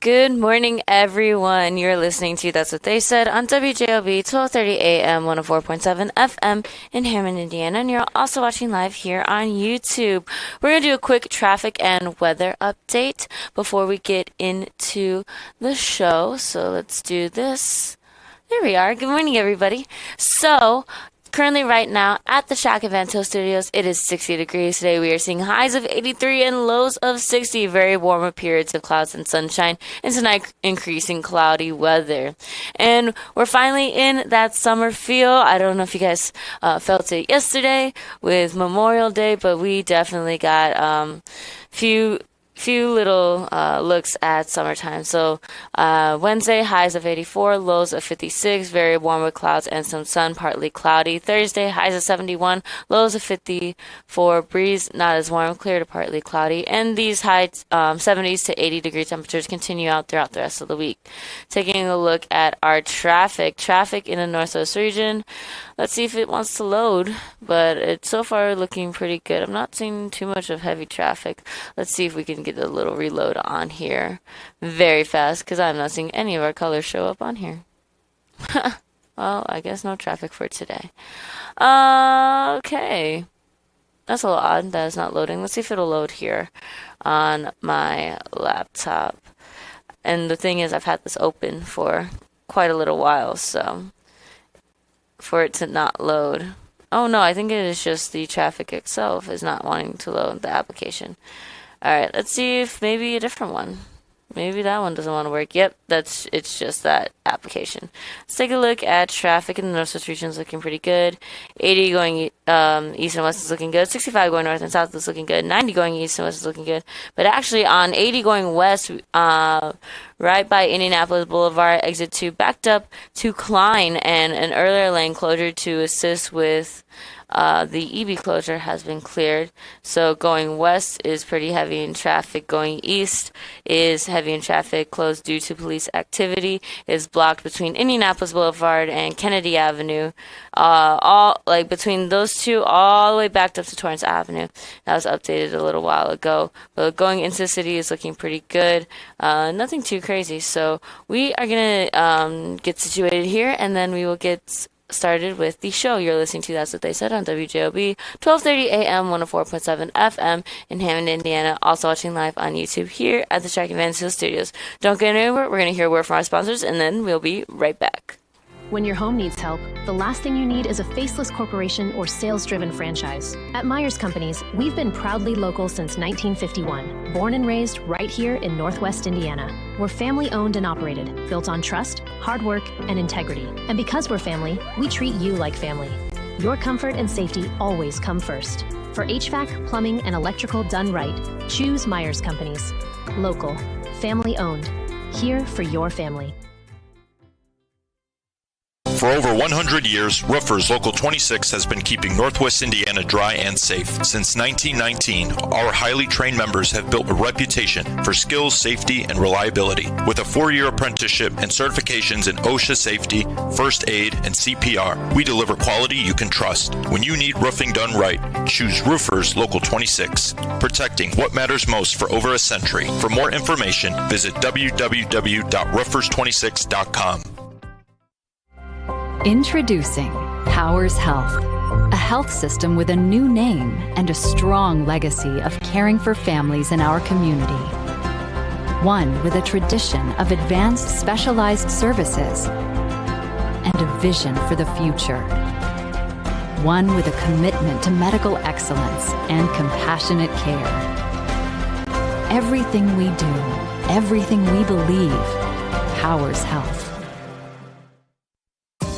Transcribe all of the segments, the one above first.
Good morning, everyone. You're listening to That's What They Said on WJLB 1230 AM 104.7 FM in Hammond, Indiana. And you're also watching live here on YouTube. We're going to do a quick traffic and weather update before we get into the show. So let's do this. There we are. Good morning, everybody. So currently right now at the Shack Van Til Studios, it is 60 degrees today. We are seeing highs of 83 and lows of 60. Very warm with periods of clouds and sunshine. And tonight, increasing cloudy weather. And we're finally in that summer feel. I don't know if you guys felt it yesterday with Memorial Day, but we definitely got few little looks at summertime. So Wednesday, highs of 84, lows of 56, very warm with clouds and some sun, partly cloudy. Thursday, highs of 71, lows of 54, breeze not as warm, clear to partly cloudy. And these high 70s to 80 degree temperatures continue out throughout the rest of the week. Taking a look at our traffic in the Northwest region. Let's see if it wants to load, but it's so far looking pretty good. I'm not seeing too much of heavy traffic. Let's see if we can get a little reload on here very fast, because I'm not seeing any of our colors show up on here. Well, I guess no traffic for today. Okay. That's a little odd that it's not loading. Let's see if it'll load here on my laptop. And the thing is, I've had this open for quite a little while, so for it to not load. Oh no, I think it is just the traffic itself is not wanting to load the application. Alright, let's see if maybe a different one. Maybe that one doesn't want to work. Yep, it's just that application. Let's take a look at traffic in the Northwest region. Is looking pretty good. 80 going east and west is looking good. 65 going north and south is looking good. 90 going east and west is looking good. But actually on 80 going west, right by Indianapolis Boulevard, exit 2 backed up to Klein, and an earlier lane closure to assist with the EB closure has been cleared. So going west is pretty heavy in traffic. Going east is heavy in traffic. Closed due to police activity. Is blocked between Indianapolis Boulevard and Kennedy Avenue. All like between those two, all the way backed up to Torrance Avenue. That was updated a little while ago. But going into the city is looking pretty good. Nothing too crazy. So we are gonna get situated here, and then we will get started with the show. You're listening to That's What They Said on WJOB 1230 AM 104.7 FM in Hammond, Indiana. Also watching live on YouTube here at the Shack Van Til Studios. Don't get anywhere. We're going to hear a word from our sponsors, and then we'll be right back. When your home needs help, the last thing you need is a faceless corporation or sales-driven franchise. At Myers Companies, we've been proudly local since 1951, born and raised right here in Northwest Indiana. We're family-owned and operated, built on trust, hard work, and integrity. And because we're family, we treat you like family. Your comfort and safety always come first. For HVAC, plumbing, and electrical done right, choose Myers Companies. Local, family-owned, here for your family. For over 100 years, Roofers Local 26 has been keeping Northwest Indiana dry and safe. Since 1919, our highly trained members have built a reputation for skills, safety, and reliability. With a 4-year apprenticeship and certifications in OSHA safety, first aid, and CPR, we deliver quality you can trust. When you need roofing done right, choose Roofers Local 26, protecting what matters most for over a century. For more information, visit www.roofers26.com. Introducing Powers Health, a health system with a new name and a strong legacy of caring for families in our community. One with a tradition of advanced specialized services and a vision for the future. One with a commitment to medical excellence and compassionate care. Everything we do, everything we believe, Powers Health.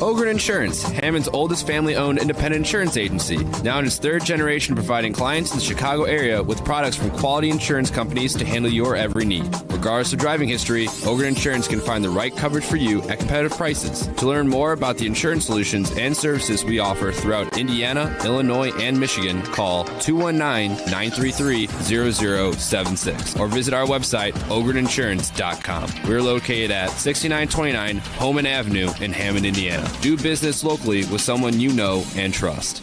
Ogren Insurance, Hammond's oldest family-owned independent insurance agency, now in its 3rd generation providing clients in the Chicago area with products from quality insurance companies to handle your every need. Regardless of driving history, Ogren Insurance can find the right coverage for you at competitive prices. To learn more about the insurance solutions and services we offer throughout Indiana, Illinois, and Michigan, call 219-933-0076 or visit our website, ogreninsurance.com. We're located at 6929 Homan Avenue in Hammond, Indiana. Do business locally with someone you know and trust.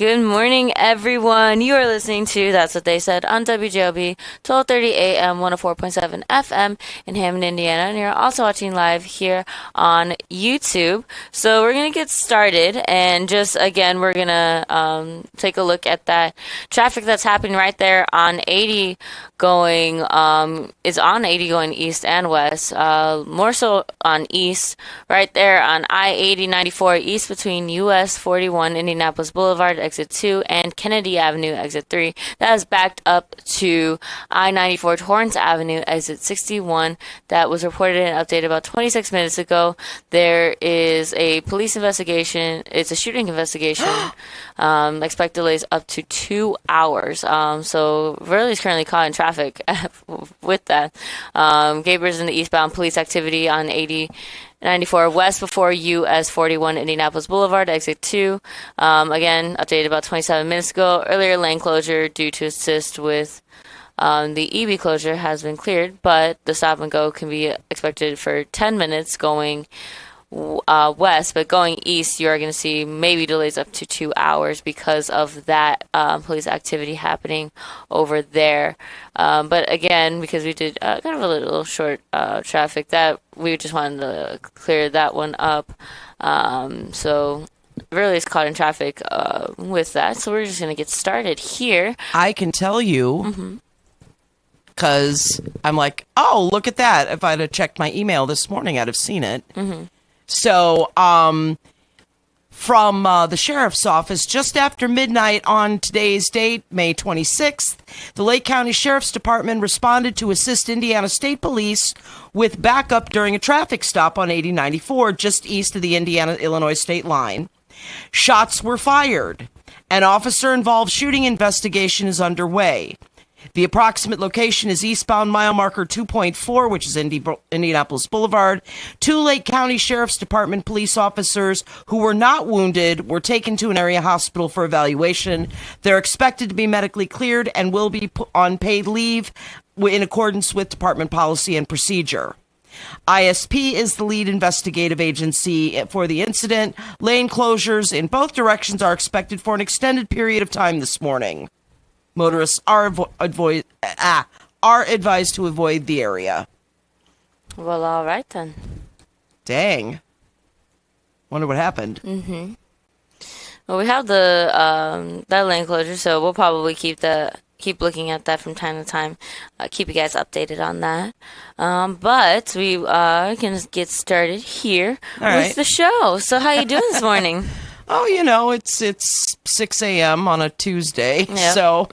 Good morning, everyone. You are listening to That's What They Said on WJOB, 1230 AM, 104.7 FM in Hammond, Indiana. And you're also watching live here on YouTube. So we're going to get started. And just, again, we're going to take a look at that traffic that's happening right there on 80 going, is on 80 going east and west. More so on east, right there on I-80 94 east between US 41 Indianapolis Boulevard, exit 2, and Kennedy Avenue, exit 3. That is backed up to I-94 Torrance Avenue, exit 61. That was reported and updated about 26 minutes ago. There is a police investigation. It's a shooting investigation. Expect delays up to 2 hours. So really is currently caught in traffic with that. Gabers in the eastbound police activity on 80 94 west before US 41 Indianapolis Boulevard, exit 2. Again, updated about 27 minutes ago. Earlier lane closure due to assist with the EB closure has been cleared, but the stop and go can be expected for 10 minutes going west, but going east, you are going to see maybe delays up to 2 hours because of that police activity happening over there. But again, because we did kind of a little short traffic, that we just wanted to clear that one up. So really is caught in traffic with that. So we're just going to get started here. I can tell you, because I'm like, oh, look at that. If I'd have checked my email this morning, I'd have seen it. So, from the sheriff's office, just after midnight on today's date, May 26th, the Lake County Sheriff's Department responded to assist Indiana State Police with backup during a traffic stop on 8094 just east of the Indiana-Illinois state line. Shots were fired. An officer-involved shooting investigation is underway. The approximate location is eastbound mile marker 2.4, which is Indianapolis Boulevard. 2 Lake County Sheriff's Department police officers who were not wounded were taken to an area hospital for evaluation. They're expected to be medically cleared and will be put on paid leave in accordance with department policy and procedure. ISP is the lead investigative agency for the incident. Lane closures in both directions are expected for an extended period of time this morning. Motorists are advised to avoid the area. Well, all right then. Dang. Wonder what happened. Well, we have the that lane closure, so we'll probably keep looking at that from time to time. Keep you guys updated on that. But we can get started here with the show. So how you doing this morning? Oh, it's 6 a.m. on a Tuesday, Yeah. so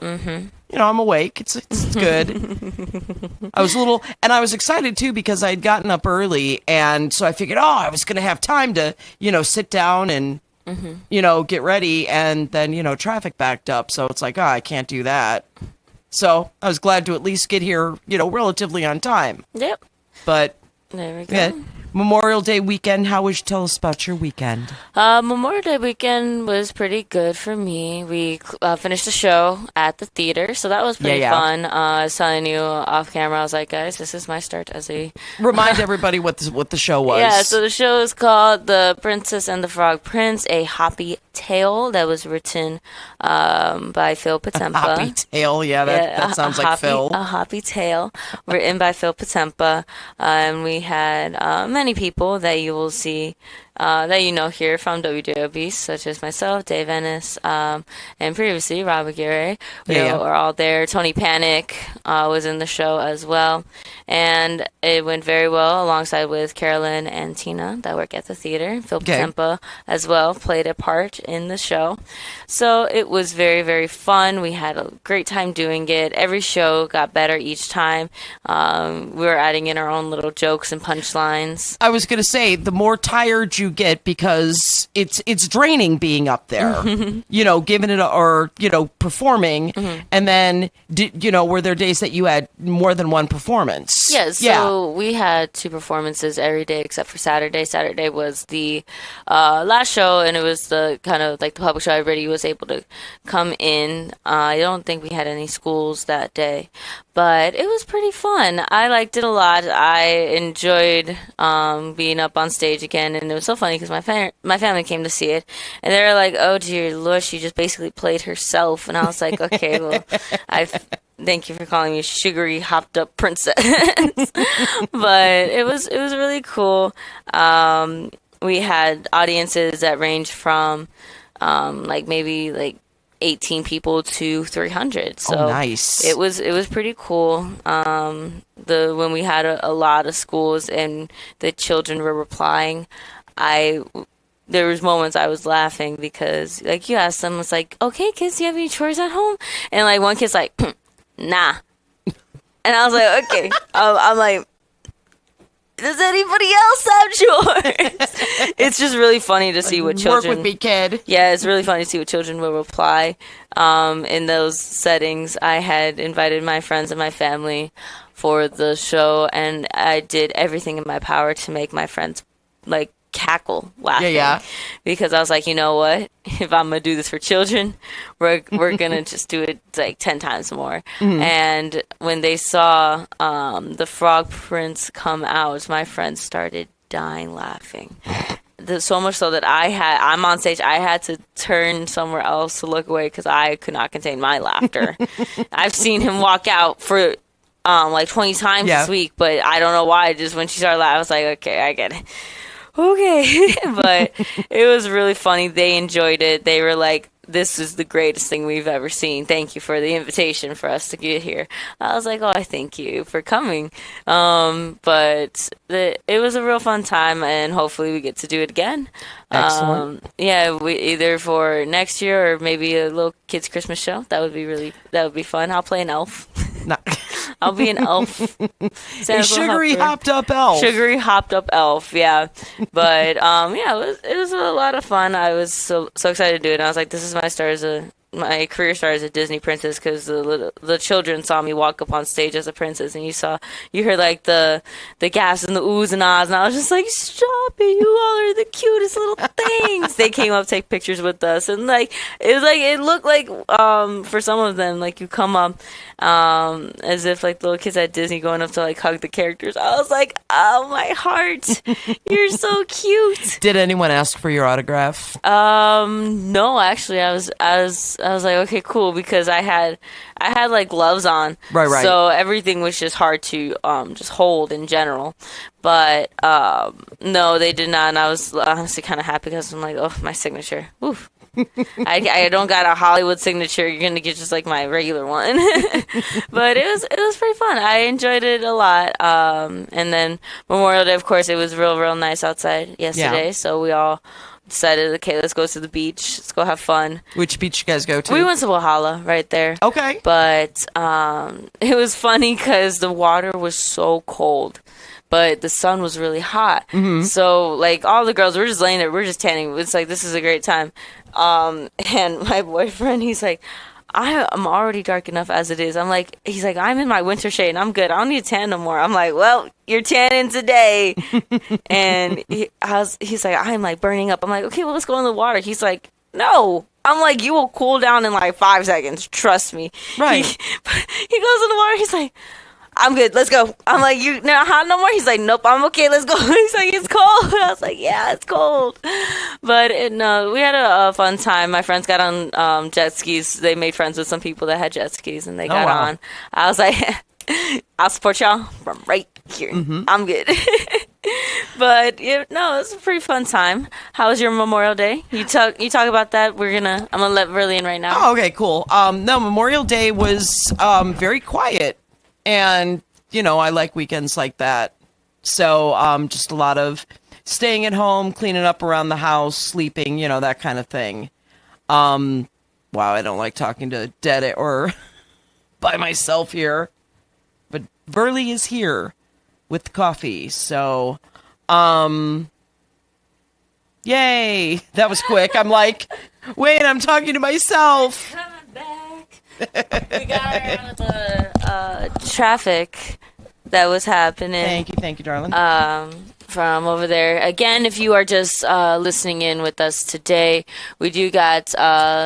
I'm awake. It's good. I was excited too because I'd gotten up early, and so I figured, I was going to have time to, sit down and get ready, and then traffic backed up, so it's like, I can't do that. So I was glad to at least get here, relatively on time. Yep. But There we go. yeah. Memorial Day weekend, how would you tell us about your weekend? Memorial Day weekend was pretty good for me. We finished the show at the theater, so that was pretty fun. I was telling you off camera, I was like, guys, this is my start as a... Remind everybody what the show was. Yeah, so the show is called The Princess and the Frog Prince, a Hoppy Tale that was written by Phil Patempa. Hoppy Tale, that sounds like Phil. A Hoppy Tale, written by Phil Patempa. And we had many people that you will see, that here from WJOB, such as myself, Dave Ennis, and previously Rob Aguirre. We were all there. Tony Panic was in the show as well. And it went very well alongside with Carolyn and Tina that work at the theater. Phil Patempa as well played a part in the show. So it was very, very fun. We had a great time doing it. Every show got better each time. We were adding in our own little jokes and punchlines. I was going to say, the more tired you get, because it's draining being up there, giving it or performing, and then were there days that you had more than one performance? Yes, so we had 2 performances every day except for Saturday. Saturday was the last show, and it was the kind of like the public show. Everybody was able to come in. I don't think we had any schools that day, but it was pretty fun. I liked it a lot. I enjoyed being up on stage again, and it was so funny because my family came to see it, and they were like, "Oh dear Lord, she just basically played herself." And I was like, "Okay, well, thank you for calling me a sugary hopped up princess." But it was really cool. We had audiences that ranged from maybe 18 people to 300. So nice. It was pretty cool. When we had a lot of schools and the children were replying, there was moments I was laughing because you asked them, it's like, "Okay, kids, do you have any chores at home?" And one kid's like, "Nah." And I was like, "Okay." I'm like, "Does anybody else have chores?" It's just really funny to see what children... Work with me, kid. Yeah, it's really funny to see what children will reply. In those settings, I had invited my friends and my family for the show, and I did everything in my power to make my friends, cackle laughing. Yeah. Because I was like, you know what? If I'm gonna do this for children, we're gonna just do it 10 times more. And when they saw the Frog Prince come out, my friends started dying laughing. So much so that I'm on stage, I had to turn somewhere else to look away because I could not contain my laughter. I've seen him walk out for 20 times this week, but I don't know why. Just when she started laughing, I was like, okay, I get it. Okay. But it was really funny. They enjoyed it. They were like, "This is the greatest thing we've ever seen. Thank you for the invitation for us to get here." I was like, "Oh, I thank you for coming." But it was a real fun time, and hopefully we get to do it again. Excellent. We either for next year or maybe a little kids Christmas show. That would be fun. I'll play an elf. No. I'll be an elf. A sugary hopped up elf. Sugary hopped up elf, yeah. But it was a lot of fun. I was so excited to do it. And I was like, this is my career start as a Disney princess because the children saw me walk up on stage as a princess, and you heard the gasps and the oohs and ahs, and I was just like, "Stop it! You all are the cutest little things." They came up, take pictures with us, and it looked like for some of them you come up as if little kids at Disney going up to hug the characters. I was like, "Oh my heart, you're so cute." Did anyone ask for your autograph? No, actually, I was like, okay, cool, because I had gloves on, right. So everything was just hard to just hold in general. But no, they did not, and I was honestly kind of happy because I'm like, oh, my signature, oof. I don't got a Hollywood signature. You're gonna get just my regular one. But it was pretty fun. I enjoyed it a lot. And then Memorial Day, of course, it was real nice outside yesterday. Yeah. So we all decided, okay, let's go to the beach. Let's go have fun. Which beach you guys go to? We went to Walhalla right there. Okay. But it was funny because the water was so cold, but the sun was really hot. Mm-hmm. So all the girls, we're just laying there, we're just tanning. It's this is a great time. And my boyfriend, he's like, I am already dark enough as it is. He's like, I'm in my winter shade and I'm good. I don't need to tan no more. I'm like, well, you're tanning today. And he's like, I'm burning up. I'm like, okay, well, let's go in the water. He's like, no. I'm like, you will cool down in 5 seconds. Trust me. Right. He goes in the water. He's like, I'm good. Let's go. I'm like, you not hot no more? He's like, nope, I'm okay. Let's go. He's like, it's cold. I was like, yeah, it's cold. But no, we had a fun time. My friends got on jet skis. They made friends with some people that had jet skis, and they got on. I was like, I'll support y'all from right here. Mm-hmm. I'm good. But it was a pretty fun time. How was your Memorial Day? You talk about that. I'm gonna let Verly in right now. Oh, okay, cool. No, Memorial Day was very quiet. And, I like weekends like that. So just a lot of staying at home, cleaning up around the house, sleeping, that kind of thing. Wow, I don't like talking to dead or by myself here. But Verly is here with coffee. So, yay. That was quick. I'm like, wait, I'm talking to myself. Coming back. We got around the traffic that was happening. Thank you, darling. from over there. Again, if you are just listening in with us today, we do got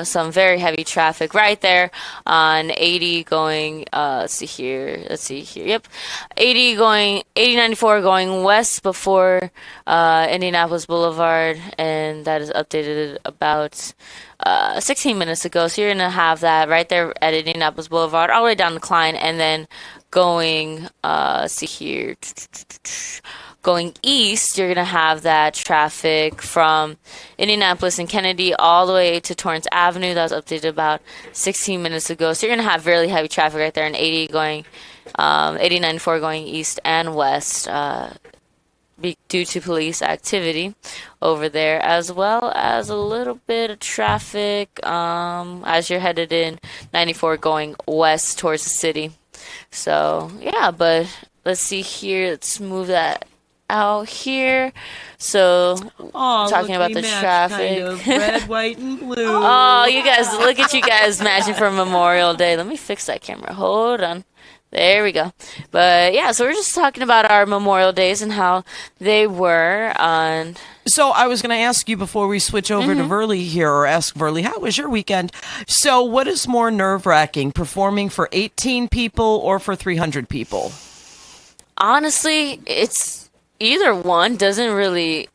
some very heavy traffic right there on 80 going, let's see here. Yep. 8094 going west before Indianapolis Boulevard, and that is updated about 16 minutes ago. So you're going to have that right there at Indianapolis Boulevard, all the way down the Klein, and then going, see here, going east, you're going to have that traffic from Indianapolis and Kennedy all the way to Torrance Avenue. That was updated about 16 minutes ago. So you're going to have really heavy traffic right there in 80 going, 8094 going east and west, due to police activity over there, as well as a little bit of traffic as you're headed in 94 going west towards the city. So yeah, but let's see here. Let's move that out here. So talking about the traffic, kind of red, white, and blue. Oh, you guys, look at you guys matching for Memorial Day. Let me fix that camera. Hold on. There we go. But yeah, so we're just talking about our Memorial Days and how they were on. So I was going to ask you before we switch over to Verly here, or ask Verly, how was your weekend? So what is more nerve-wracking, performing for 18 people or for 300 people? Honestly, it's either one. Doesn't really.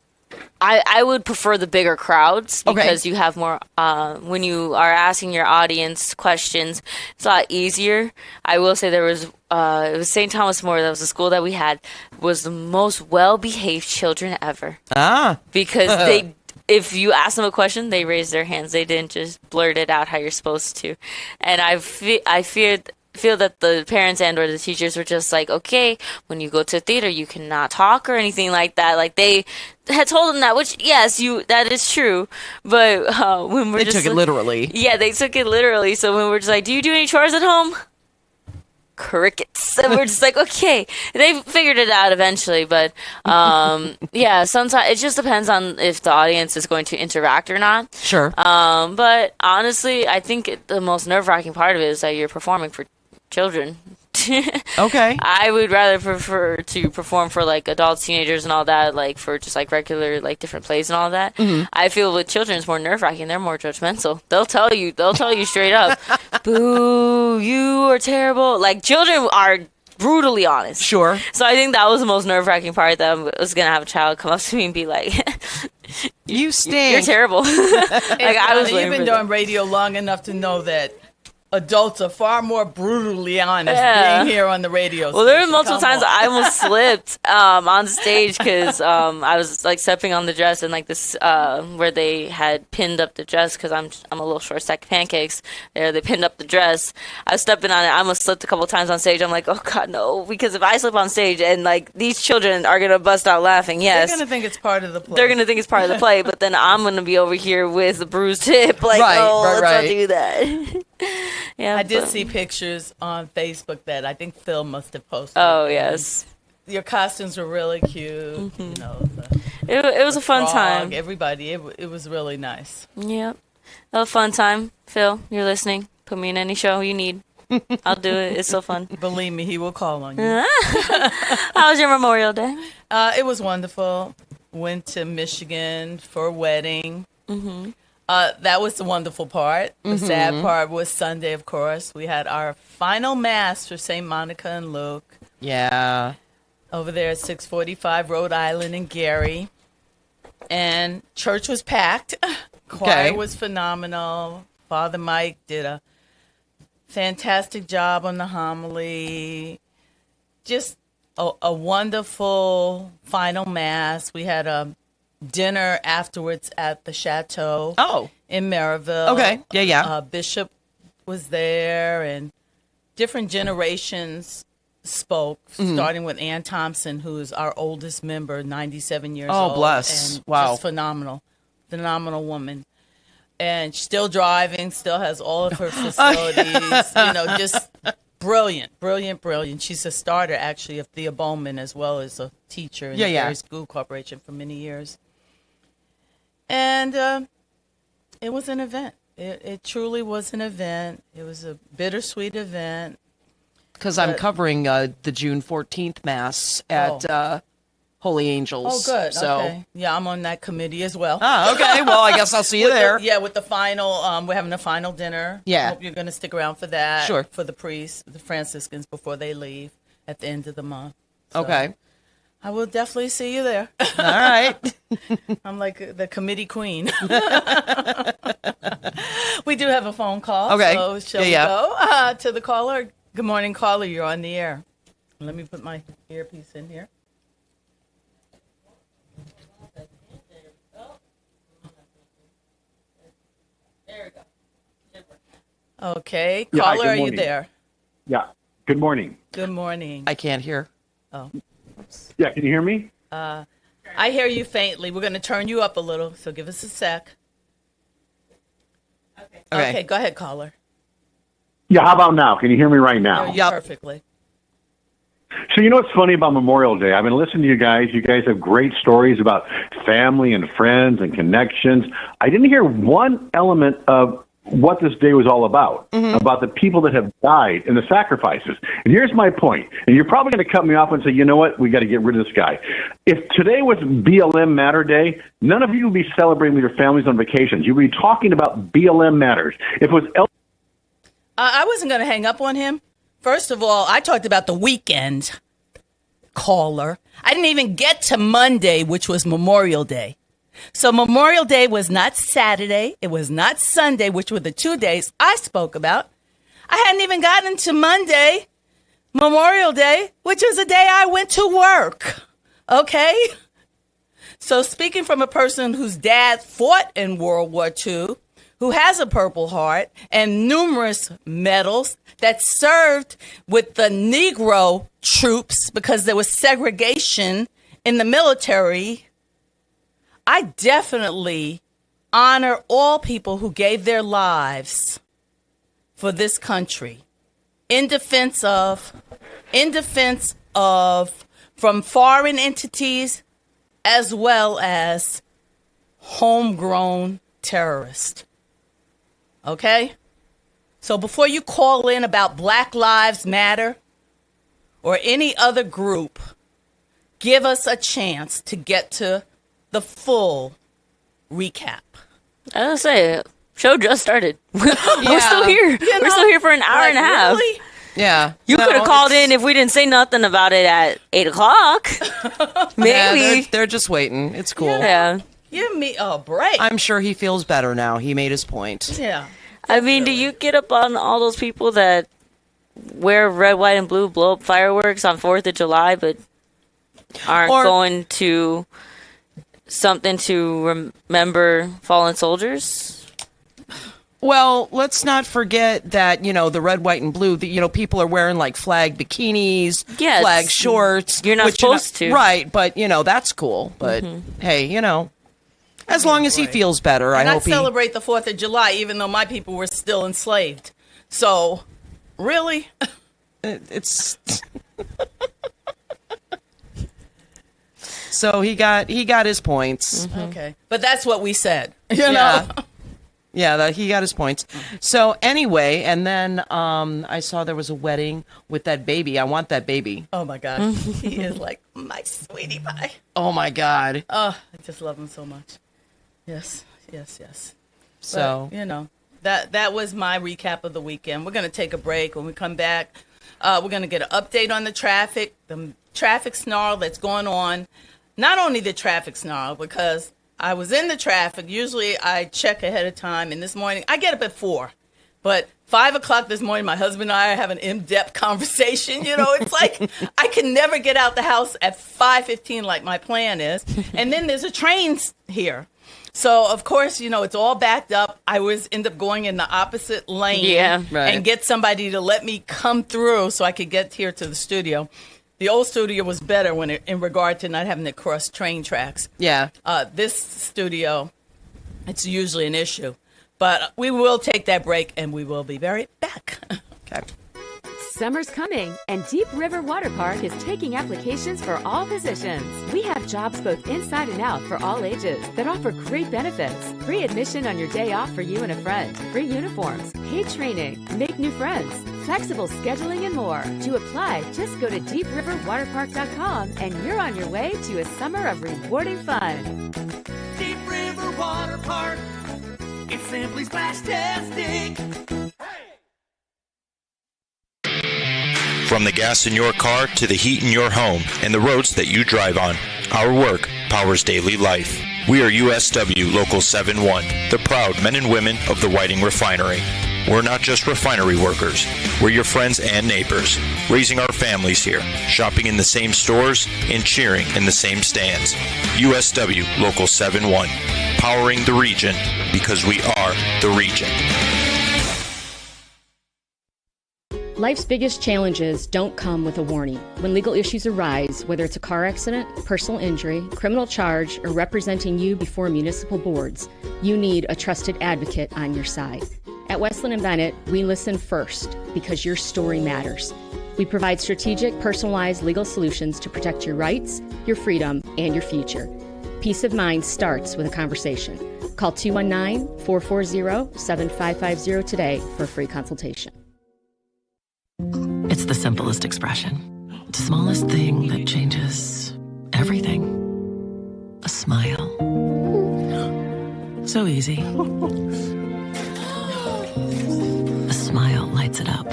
I would prefer the bigger crowds because you have more, when you are asking your audience questions, it's a lot easier. I will say there was, it was St. Thomas More, that was the school that we had, was the most well-behaved children ever. Because they, if you ask them a question, they raised their hands. They didn't just blurt it out how you're supposed to. And I feel that the parents and or the teachers were just like, okay, when you go to theater, you cannot talk or anything like that. Like they had told them that, which yes, that is true. But when we're They took it literally. Yeah, they took it literally. So when we're just like, do you do any chores at home? Crickets. And we're just like, okay. They figured it out eventually, but yeah, sometimes it just depends on if the audience is going to interact or not. Sure. But honestly, I think the most nerve-wracking part of it is that you're performing for children. Okay. I would rather prefer to perform for like adults, teenagers, and all that, like for just like regular like different plays and all that. I feel with children it's more nerve-wracking. They're more judgmental. They'll tell you straight up, "Boo, you are terrible." Like children are brutally honest. Sure. So I think that was the most nerve-wracking part, that I was gonna have a child come up to me and be like, "You stink. You're terrible." Like I was. You've been doing radio long enough to know that adults are far more brutally honest being here on the radio. Well, there were multiple times I almost slipped on stage because I was like stepping on the dress and like this where they had pinned up the dress because I'm a little short stack of pancakes. There, they pinned up the dress. I was stepping on it. I almost slipped a couple times on stage. I'm like, oh God, no, because if I slip on stage and like these children are gonna bust out laughing, yes, they're gonna think it's part of the play. They're gonna think it's part of the play, but then I'm gonna be over here with a bruised hip, like, let's not do that. Yeah, I did see pictures on Facebook that I think Phil must have posted. Oh yes, your costumes were really cute. You know, it was a fun time. Everybody, it was really nice. Yep, that was a fun time. Phil, you're listening. Put me in any show you need. I'll do it. It's so fun. Believe me, he will call on you. How was your Memorial Day? It was wonderful. Went to Michigan for a wedding. That was the wonderful part. The sad part was Sunday, of course. We had our final mass for St. Monica and Luke. Yeah. Over there at 645 Rhode Island in Gary. And church was packed. Choir was phenomenal. Father Mike did a fantastic job on the homily. Just a wonderful final mass. We had a dinner afterwards at the Chateau in Maryville. Okay. Yeah. Bishop was there, and different generations spoke, starting with Ann Thompson, who's our oldest member, 97 years old. Oh, bless. And Wow. just phenomenal woman. And still driving, still has all of her facilities, just brilliant. She's a starter, actually, of Thea Bowman, as well as a teacher in the Gary School Corporation for many years. And it was an event. It truly was an event. It was a bittersweet event. Because I'm covering the June 14th Mass at Holy Angels. Oh, good. So. Okay. Yeah, I'm on that committee as well. Oh, okay. Well, I guess I'll see you there. With the final, we're having a final dinner. Yeah. I hope you're going to stick around for that. Sure. For the priests, the Franciscans, before they leave at the end of the month. So Okay. I will definitely see you there. All right. I'm like the committee queen. We do have a phone call. Okay. So shall we go to the caller? Good morning, caller. You're on the air. Let me put my earpiece in here. There we go. Okay. Yeah, Caller, good are you morning. there? Yeah. Good morning. Good morning. I can't hear. Oh. Yeah, can you hear me? I hear you faintly. We're going to turn you up a little, so give us a sec. Okay, go ahead, caller. Yeah, how about now? Can you hear me right now? Hear you Yep. perfectly. So you know what's funny about Memorial Day? I've been listening to you guys. You guys have great stories about family and friends and connections. I didn't hear one element of what this day was all about, about the people that have died and the sacrifices. And here's my point. And you're probably going to cut me off and say, you know what? We got to get rid of this guy. If today was BLM Matter Day, none of you would be celebrating with your families on vacations. You would be talking about BLM matters. If it was I wasn't going to hang up on him. First of all, I talked about the weekend, caller. I didn't even get to Monday, which was Memorial Day. So Memorial Day was not Saturday. It was not Sunday, which were the 2 days I spoke about. I hadn't even gotten to Monday, Memorial Day, which was the day I went to work. Okay? So speaking from a person whose dad fought in World War II, who has a Purple Heart and numerous medals, that served with the Negro troops because there was segregation in the military, I definitely honor all people who gave their lives for this country in defense of from foreign entities as well as homegrown terrorists. Okay? So before you call in about Black Lives Matter or any other group, give us a chance to get to the full recap. I was gonna say, show just started. We're still here. We're still here for an hour and a half. Really? Yeah. You could have called in if we didn't say nothing about it at 8 o'clock. Maybe. Yeah, they're just waiting. It's cool. Yeah. Give me a break. I'm sure he feels better now. He made his point. Yeah. I mean, do you get up on all those people that wear red, white, and blue, blow up fireworks on 4th of July, but aren't going to something to remember fallen soldiers? Well, let's not forget that, the red, white, and blue, people are wearing like flag bikinis, flag shorts. You're not supposed to. Right, but, that's cool. But, hey, as long as he feels better, I hope he... celebrate the 4th of July, even though my people were still enslaved. So, really? It's... So he got his points. Okay. But that's what we said. You know? Yeah, he got his points. So anyway, and then I saw there was a wedding with that baby. I want that baby. Oh, my God. He is like my sweetie pie. Oh, my God. Oh, I just love him so much. Yes. So, but, that was my recap of the weekend. We're going to take a break. When we come back, we're going to get an update on the traffic snarl that's going on. Not only the traffic snarl, because I was in the traffic. Usually I check ahead of time. And this morning, I get up at 4. But 5 o'clock this morning, my husband and I are having an in-depth conversation. It's like I can never get out the house at 5:15 like my plan is. And then there's a train here. So, of course, it's all backed up. I end up going in the opposite lane and get somebody to let me come through so I could get here to the studio. The old studio was better in regard to not having to cross train tracks. Yeah. This studio, it's usually an issue. But we will take that break, and we will be right back. Okay. Summer's coming, and Deep River Water Park is taking applications for all positions. We have jobs both inside and out for all ages that offer great benefits. Free admission on your day off for you and a friend. Free uniforms, paid training, make new friends. flexible scheduling, and more. To apply, just go to deepriverwaterpark.com and you're on your way to a summer of rewarding fun. Deep River Water Park. It's simply splash-tastic. From the gas in your car to the heat in your home and the roads that you drive on, our work powers daily life. We are USW Local 71, the proud men and women of the Whiting Refinery. We're not just refinery workers. We're your friends and neighbors, raising our families here, shopping in the same stores, and cheering in the same stands. USW Local 71, powering the region because we are the region. Life's biggest challenges don't come with a warning. When legal issues arise, whether it's a car accident, personal injury, criminal charge, or representing you before municipal boards, you need a trusted advocate on your side. At Westland and Bennett, we listen first because your story matters. We provide strategic, personalized legal solutions to protect your rights, your freedom, and your future. Peace of mind starts with a conversation. Call 219-440-7550 today for a free consultation. It's the simplest expression. The smallest thing that changes everything. A smile. So easy. A smile lights it up.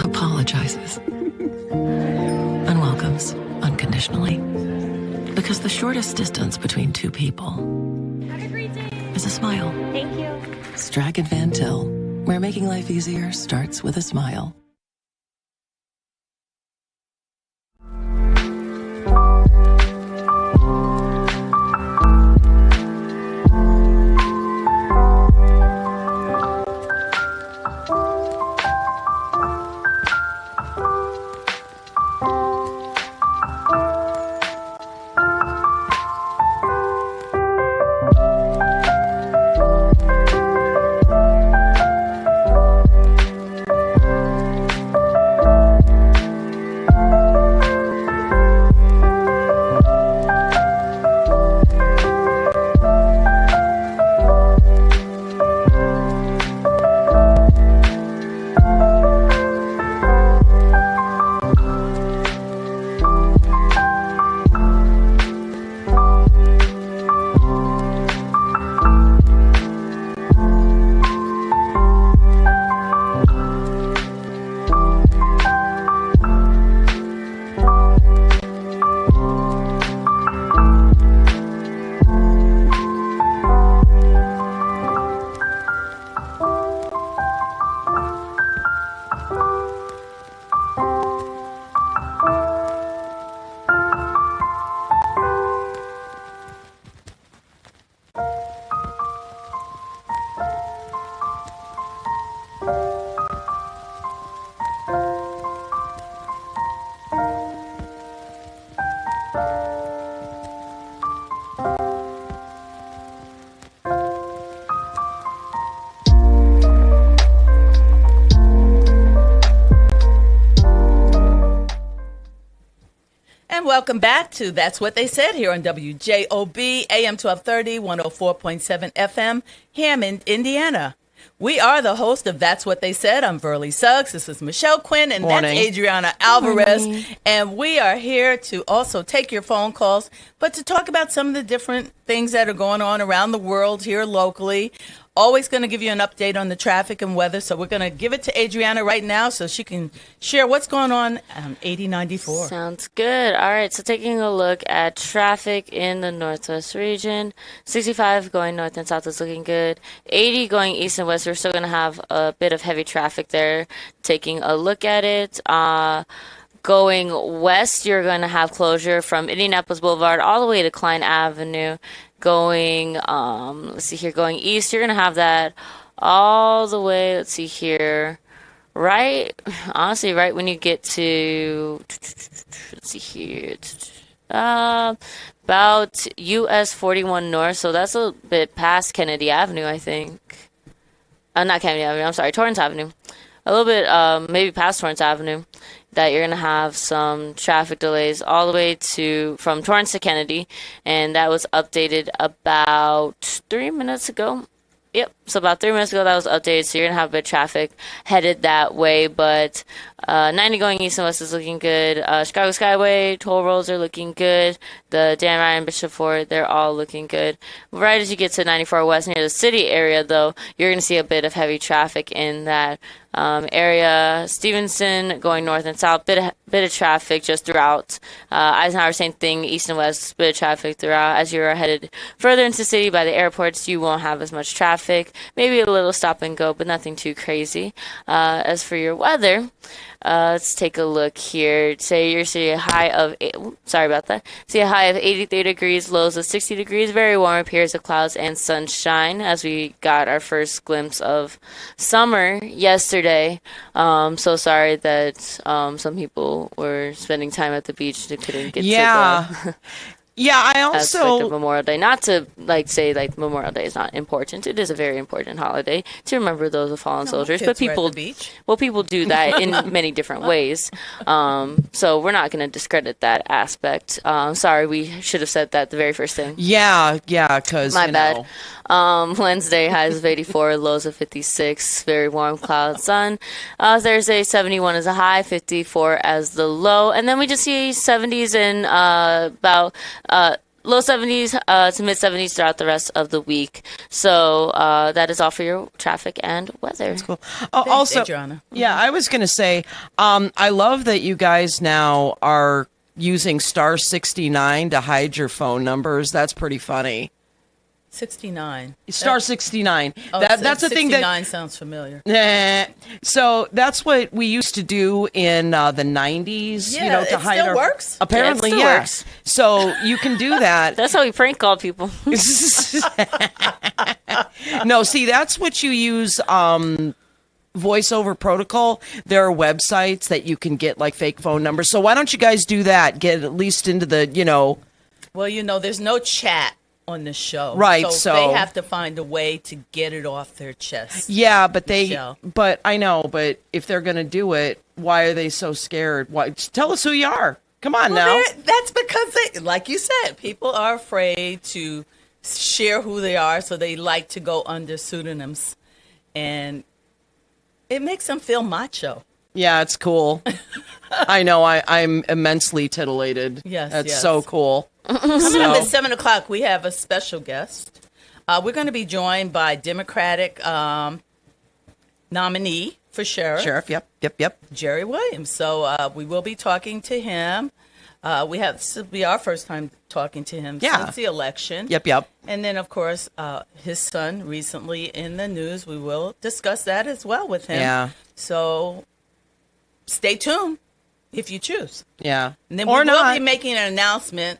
Apologizes. And welcomes unconditionally. Because the shortest distance between two people is a smile. Thank you. Strachan Van Til, where making life easier starts with a smile. Welcome back to That's What They Said here on WJOB, AM 1230, 104.7 FM, Hammond, Indiana. We are the host of That's What They Said. I'm Verly Suggs. This is Michelle Quinn, and Morning. That's Adriana Alvarez. Morning. And we are here to also take your phone calls, but to talk about some of the different things that are going on around the world here locally. Always going to give you an update on the traffic and weather, so we're going to give it to Adriana right now so she can share what's going on 8094. Sounds good. All right, so taking a look at traffic in the Northwest region, 65 going north and south is looking good. 80 going east and west, we're still going to have a bit of heavy traffic there. Taking a look at it, going west, you're going to have closure from Indianapolis Boulevard all the way to Klein Avenue. Going, let's see here, going east, you're going to have that all the way, let's see here, honestly, right when you get to, let's see here, about US 41 North, so that's a bit past Kennedy Avenue, I think. Not Kennedy Avenue, I'm sorry, Torrance Avenue. A little bit, maybe past Torrance Avenue, that you're going to have some traffic delays all the way from Torrance to Kennedy, and that was updated about 3 minutes ago. Yep, So about 3 minutes ago, that was updated. So you're going to have a bit of traffic headed that way. But 90 going east and west is looking good. Chicago Skyway, toll roads are looking good. The Dan Ryan, Bishop Ford, they're all looking good. Right as you get to 94 west near the city area, though, you're going to see a bit of heavy traffic in that area. Stevenson going north and south, bit of traffic just throughout. Eisenhower, same thing, east and west, bit of traffic throughout. As you're headed further into the city by the airports, you won't have as much traffic. Maybe a little stop and go, but nothing too crazy. As for your weather, let's take a look here. Say you're seeing a high of, see a high of 83 degrees, lows of 60 degrees. Very warm appears of clouds and sunshine as we got our first glimpse of summer yesterday. So sorry that some people were spending time at the beach and couldn't get to the Yeah, I aspect also of Memorial Day. Not to say Memorial Day is not important. It is a very important holiday to remember those fallen soldiers. But people, people do that in many different ways. So we're not going to discredit that aspect. Sorry, we should have said that the very first thing. Yeah, because my bad. Wednesday highs of 84, lows of 56, very warm cloud sun. Thursday 71 is a high, 54 as the low, and then we just see 70s and about low 70s to mid 70s throughout the rest of the week. So that is all for your traffic and weather. That's cool. Also, Adriana. Yeah, I was going to say, I love that you guys now are using star 69 to hide your phone numbers. That's pretty funny. 69. Star 69. Oh, That's a thing that 69 sounds familiar. So that's what we used to do in the 90s. Yeah, to it hide still our. works. Apparently, Yeah, it still yes. works. So you can do that. That's how we prank call people. No, see, that's what you use. Voice over protocol. There are websites that you can get like fake phone numbers. So why don't you guys do that? Get at least into the Well, there's no chat on the show. Right, so they have to find a way to get it off their chest. Yeah, but Michelle. I know, but if they're going to do it, why are they so scared? Why? Just tell us who you are. Come on now. That's because like you said, people are afraid to share who they are, so they like to go under pseudonyms, and it makes them feel macho. Yeah, it's cool. I know. I'm immensely titillated. Yes, that's yes. so cool. Coming up at 7 o'clock, we have a special guest. We're going to be joined by Democratic nominee for sheriff. Yep. Jerry Williams. So we will be talking to him. This will be our first time talking to him since the election. Yep. And then, of course, his son recently in the news. We will discuss that as well with him. Yeah. So stay tuned if you choose. Yeah. And then or we not. will be making an announcement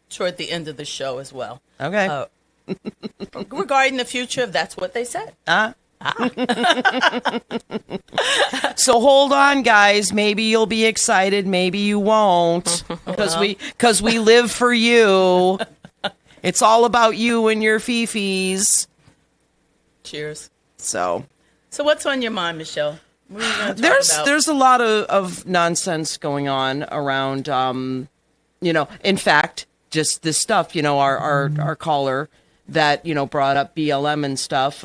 toward the end of the show as well. Okay. Regarding the future, if that's what they said. So hold on, guys. Maybe you'll be excited. Maybe you won't, because we live for you. It's all about you and your fifis. Cheers. So what's on your mind, Michelle? What are you going to talk about? There's a lot of nonsense going on around. In fact, just this stuff. Our caller that brought up BLM and stuff.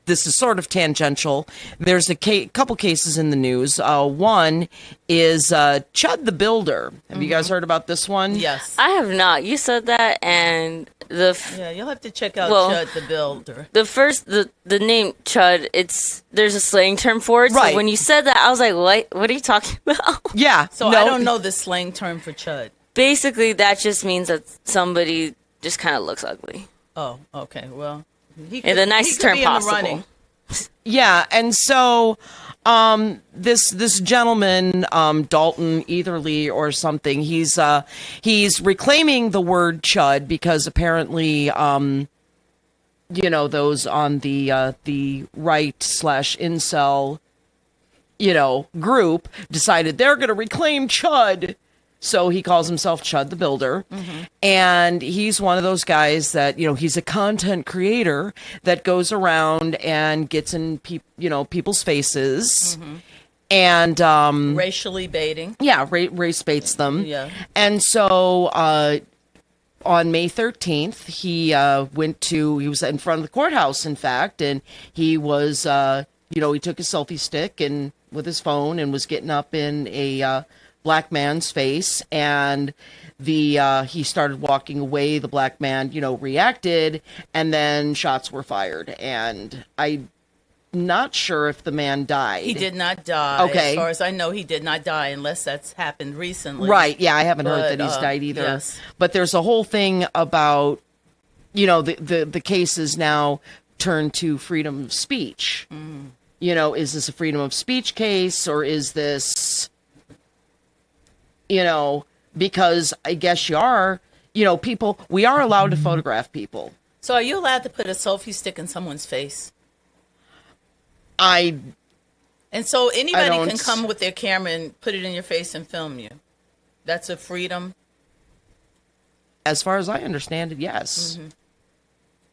This is sort of tangential. There's a couple cases in the news. One is Chud the Builder. Have you guys heard about this one? Yes. I have not. You said that, and you'll have to check out Chud the Builder. The name Chud, there's a slang term for it. Right. So when you said that, I was like, what are you talking about? Yeah. So I don't know the slang term for Chud. Basically, that just means that somebody just kind of looks ugly. Oh, okay. Well, in the nicest term possible. Yeah, and so this gentleman, Dalton Etherly or something, he's reclaiming the word chud because apparently those on the right / incel group decided they're going to reclaim chud. So he calls himself Chud the Builder. Mm-hmm. And he's one of those guys that, he's a content creator that goes around and gets in people's faces. Mm-hmm. And racially baiting. Yeah, race baits them. Yeah. And so on May 13th, he was in front of the courthouse, in fact, and he was, he took his selfie stick and with his phone and was getting up in a black man's face, and he started walking away. The black man, reacted, and then shots were fired, and I'm not sure if the man died. He did not die. Okay. As far as I know, he did not die unless that's happened recently. Right. Yeah, I haven't heard that he's died either. Yes. But there's a whole thing about, the case is now turned to freedom of speech. Mm. Is this a freedom of speech case, or is this, because I guess we are allowed to photograph people. So are you allowed to put a selfie stick in someone's face? And so anybody can come with their camera and put it in your face and film you. That's a freedom? As far as I understand it, yes. Mm-hmm.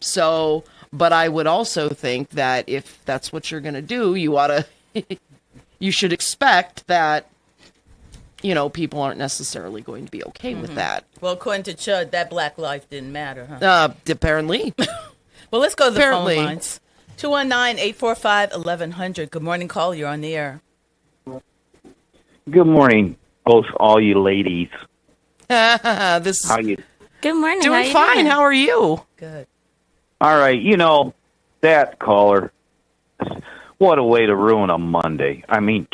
So, but I would also think that if that's what you're going to do, you should expect that, people aren't necessarily going to be okay with that. Well, according to Chud, that black life didn't matter, huh? Apparently. Well, let's go to the phone lines. 219-845-1100. Good morning, call. You're on the air. Good morning, all you ladies. How you? Good morning. Doing how fine. doing? How are you? Good. All right, that caller, what a way to ruin a Monday. I mean,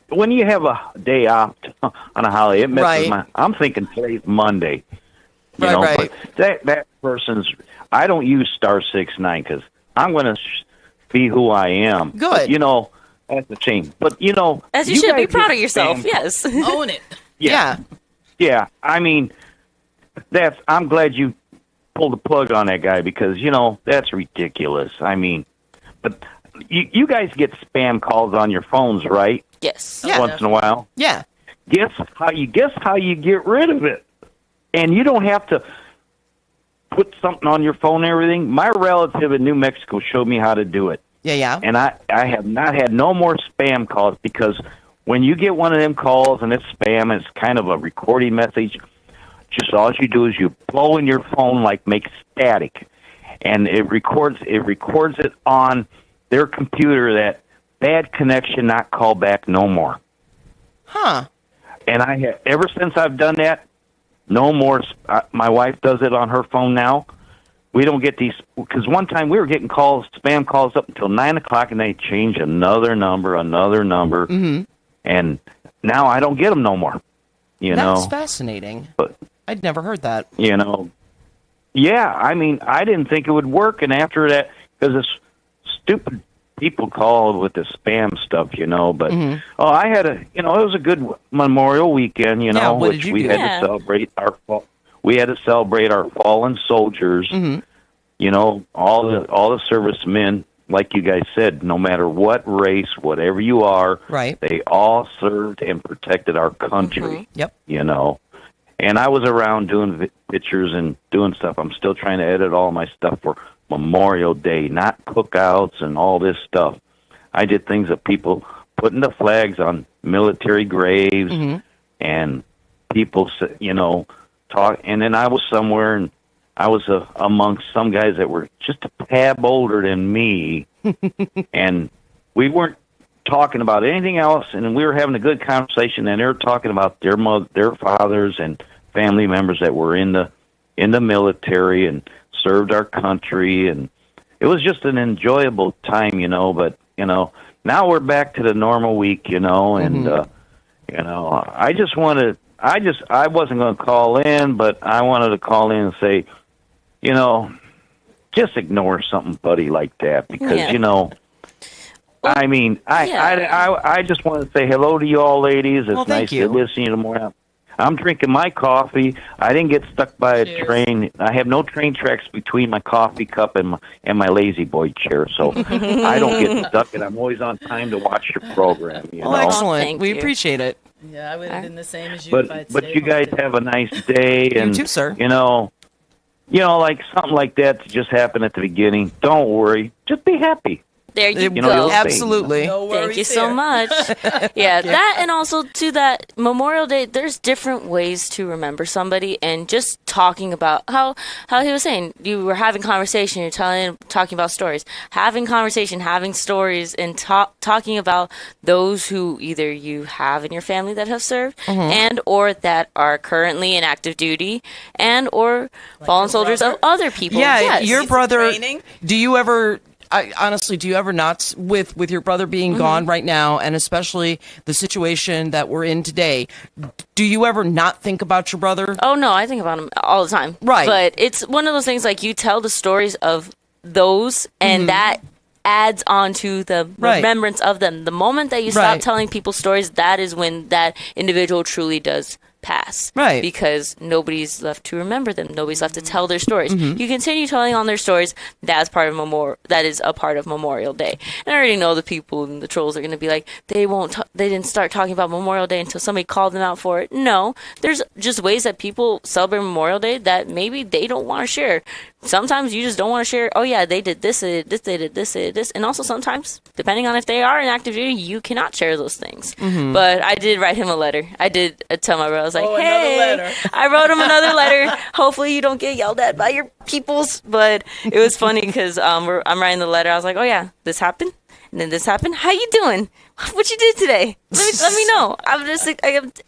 when you have a day off on a holiday, it messes I'm thinking today's Monday. Right. But that person's, I don't use *69 because I'm going to be who I am. Good. But, that's a shame. But, as you should be proud of yourself. Yes. Own it. Yeah. Yeah. I mean, I'm glad you pulled the plug on that guy because, that's ridiculous. I mean, but you guys get spam calls on your phones, right? Yes. Yeah. Once in a while. Yeah. Guess how you get rid of it. And you don't have to put something on your phone and everything. My relative in New Mexico showed me how to do it. Yeah. And I have not had no more spam calls because when you get one of them calls and it's spam, it's kind of a recording message. Just all you do is you blow in your phone, make static, and it records it on their computer that bad connection, not call back no more. Huh. And ever since I've done that, no more. My wife does it on her phone now. We don't get these, because one time we were getting spam calls up until 9 o'clock, and they change another number, Mm-hmm. and now I don't get them no more. That's fascinating. But I'd never heard that. Yeah, I mean, I didn't think it would work, and after that, because this stupid people call with the spam stuff, but I had it was a good Memorial weekend, which we had to celebrate our fallen soldiers. All the servicemen, like you guys said, no matter what race, whatever you are, right? They all served and protected our country. Yep. And I was around doing pictures and doing stuff. I'm still trying to edit all my stuff for Memorial Day, not cookouts and all this stuff. I did things of people putting the flags on military graves and people, talk. And then I was somewhere and I was amongst some guys that were just a tad older than me, and we weren't talking about anything else, and we were having a good conversation, and they were talking about their fathers and family members that were in the military and served our country, and it was just an enjoyable time, but now we're back to the normal week, and I wasn't going to call in, but I wanted to call in and say, just ignore somebody like that because, I mean, I just want to say hello to you all, ladies. It's nice to listen to you tomorrow. I'm drinking my coffee. I didn't get stuck by a train. I have no train tracks between my coffee cup and my lazy boy chair, so I don't get stuck, and I'm always on time to watch your program. Excellent. We appreciate it. Yeah, I would have been the same as you. But you guys have a nice day, and you too, sir. Like something like that just happened at the beginning. Don't worry. Just be happy. There you know, go. the old saying, Absolutely. No worries Thank you so here. much. Yeah, that and also to that Memorial Day, there's different ways to remember somebody, and just talking about how he was saying, you were having conversation, you're talking about stories, having conversation, having stories, and talking about those who either you have in your family that have served, and or that are currently in active duty, and or fallen soldiers of other people. Yeah, Yes. your brother. training. Do you ever? Honestly, do you ever not with your brother being gone right now, and especially the situation that we're in today? Do you ever not think about your brother? Oh no, I think about him all the time. Right. But it's one of those things like you tell the stories of those, and that adds on to the Right. remembrance of them. The moment that you stop Right. telling people stories, that is when that individual truly does pass. Right. Because nobody's left to remember them. Nobody's left to tell their stories. You continue telling on their stories. That's part of That is a part of Memorial Day. And I already know the people and the trolls are going to be like, they didn't start talking about Memorial Day until somebody called them out for it. No, there's just ways that people celebrate Memorial Day that maybe they don't want to share. Sometimes you just don't want to share. Oh yeah, they did this, they did this, they did this, they did this. And also sometimes, depending on if they are in active duty, you cannot share those things. But I did write him a letter. I did tell my brother, I was like, Oh, another hey, letter. I wrote him another letter. Hopefully you don't get yelled at by your peoples. But it was funny because I'm writing the letter. I was like, oh yeah, this happened. And then this happened. How you doing? What you did today? Let me know. I'm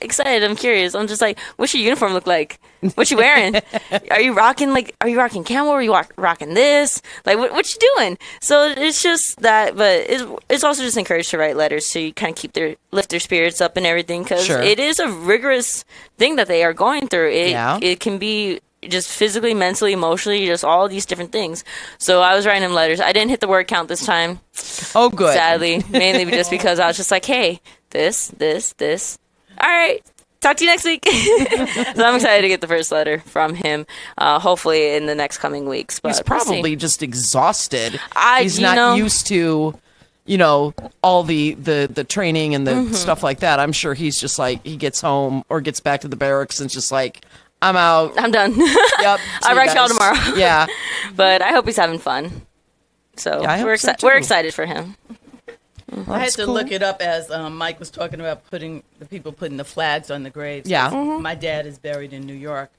excited. I'm curious. I'm just like, what's your uniform look like? What you wearing? Are you rocking camel? Are you rocking this? Like, what you doing? So it's just that, but it's also just encouraged to write letters so you kind of lift their spirits up and everything, because it is a rigorous thing that they are going through. It can be just physically, mentally, emotionally, just all these different things. So I was writing him letters. I didn't hit the word count this time. Oh, good. Sadly, mainly just because I was just like, hey, this. All right. Talk to you next week. So I'm excited to get the first letter from him, hopefully in the next coming weeks. But He's probably just exhausted. He's you not know- used to, all the training and the stuff like that. I'm sure he's just like, he gets home or gets back to the barracks and it's just like, I'm out. I'm done. Yep. I'll write y'all tomorrow. Yeah. But I hope he's having fun. So Yeah, I hope we're so, we're too. excited for him. I had to look it up as Mike was talking about putting the flags on the graves. Yeah. My dad is buried in New York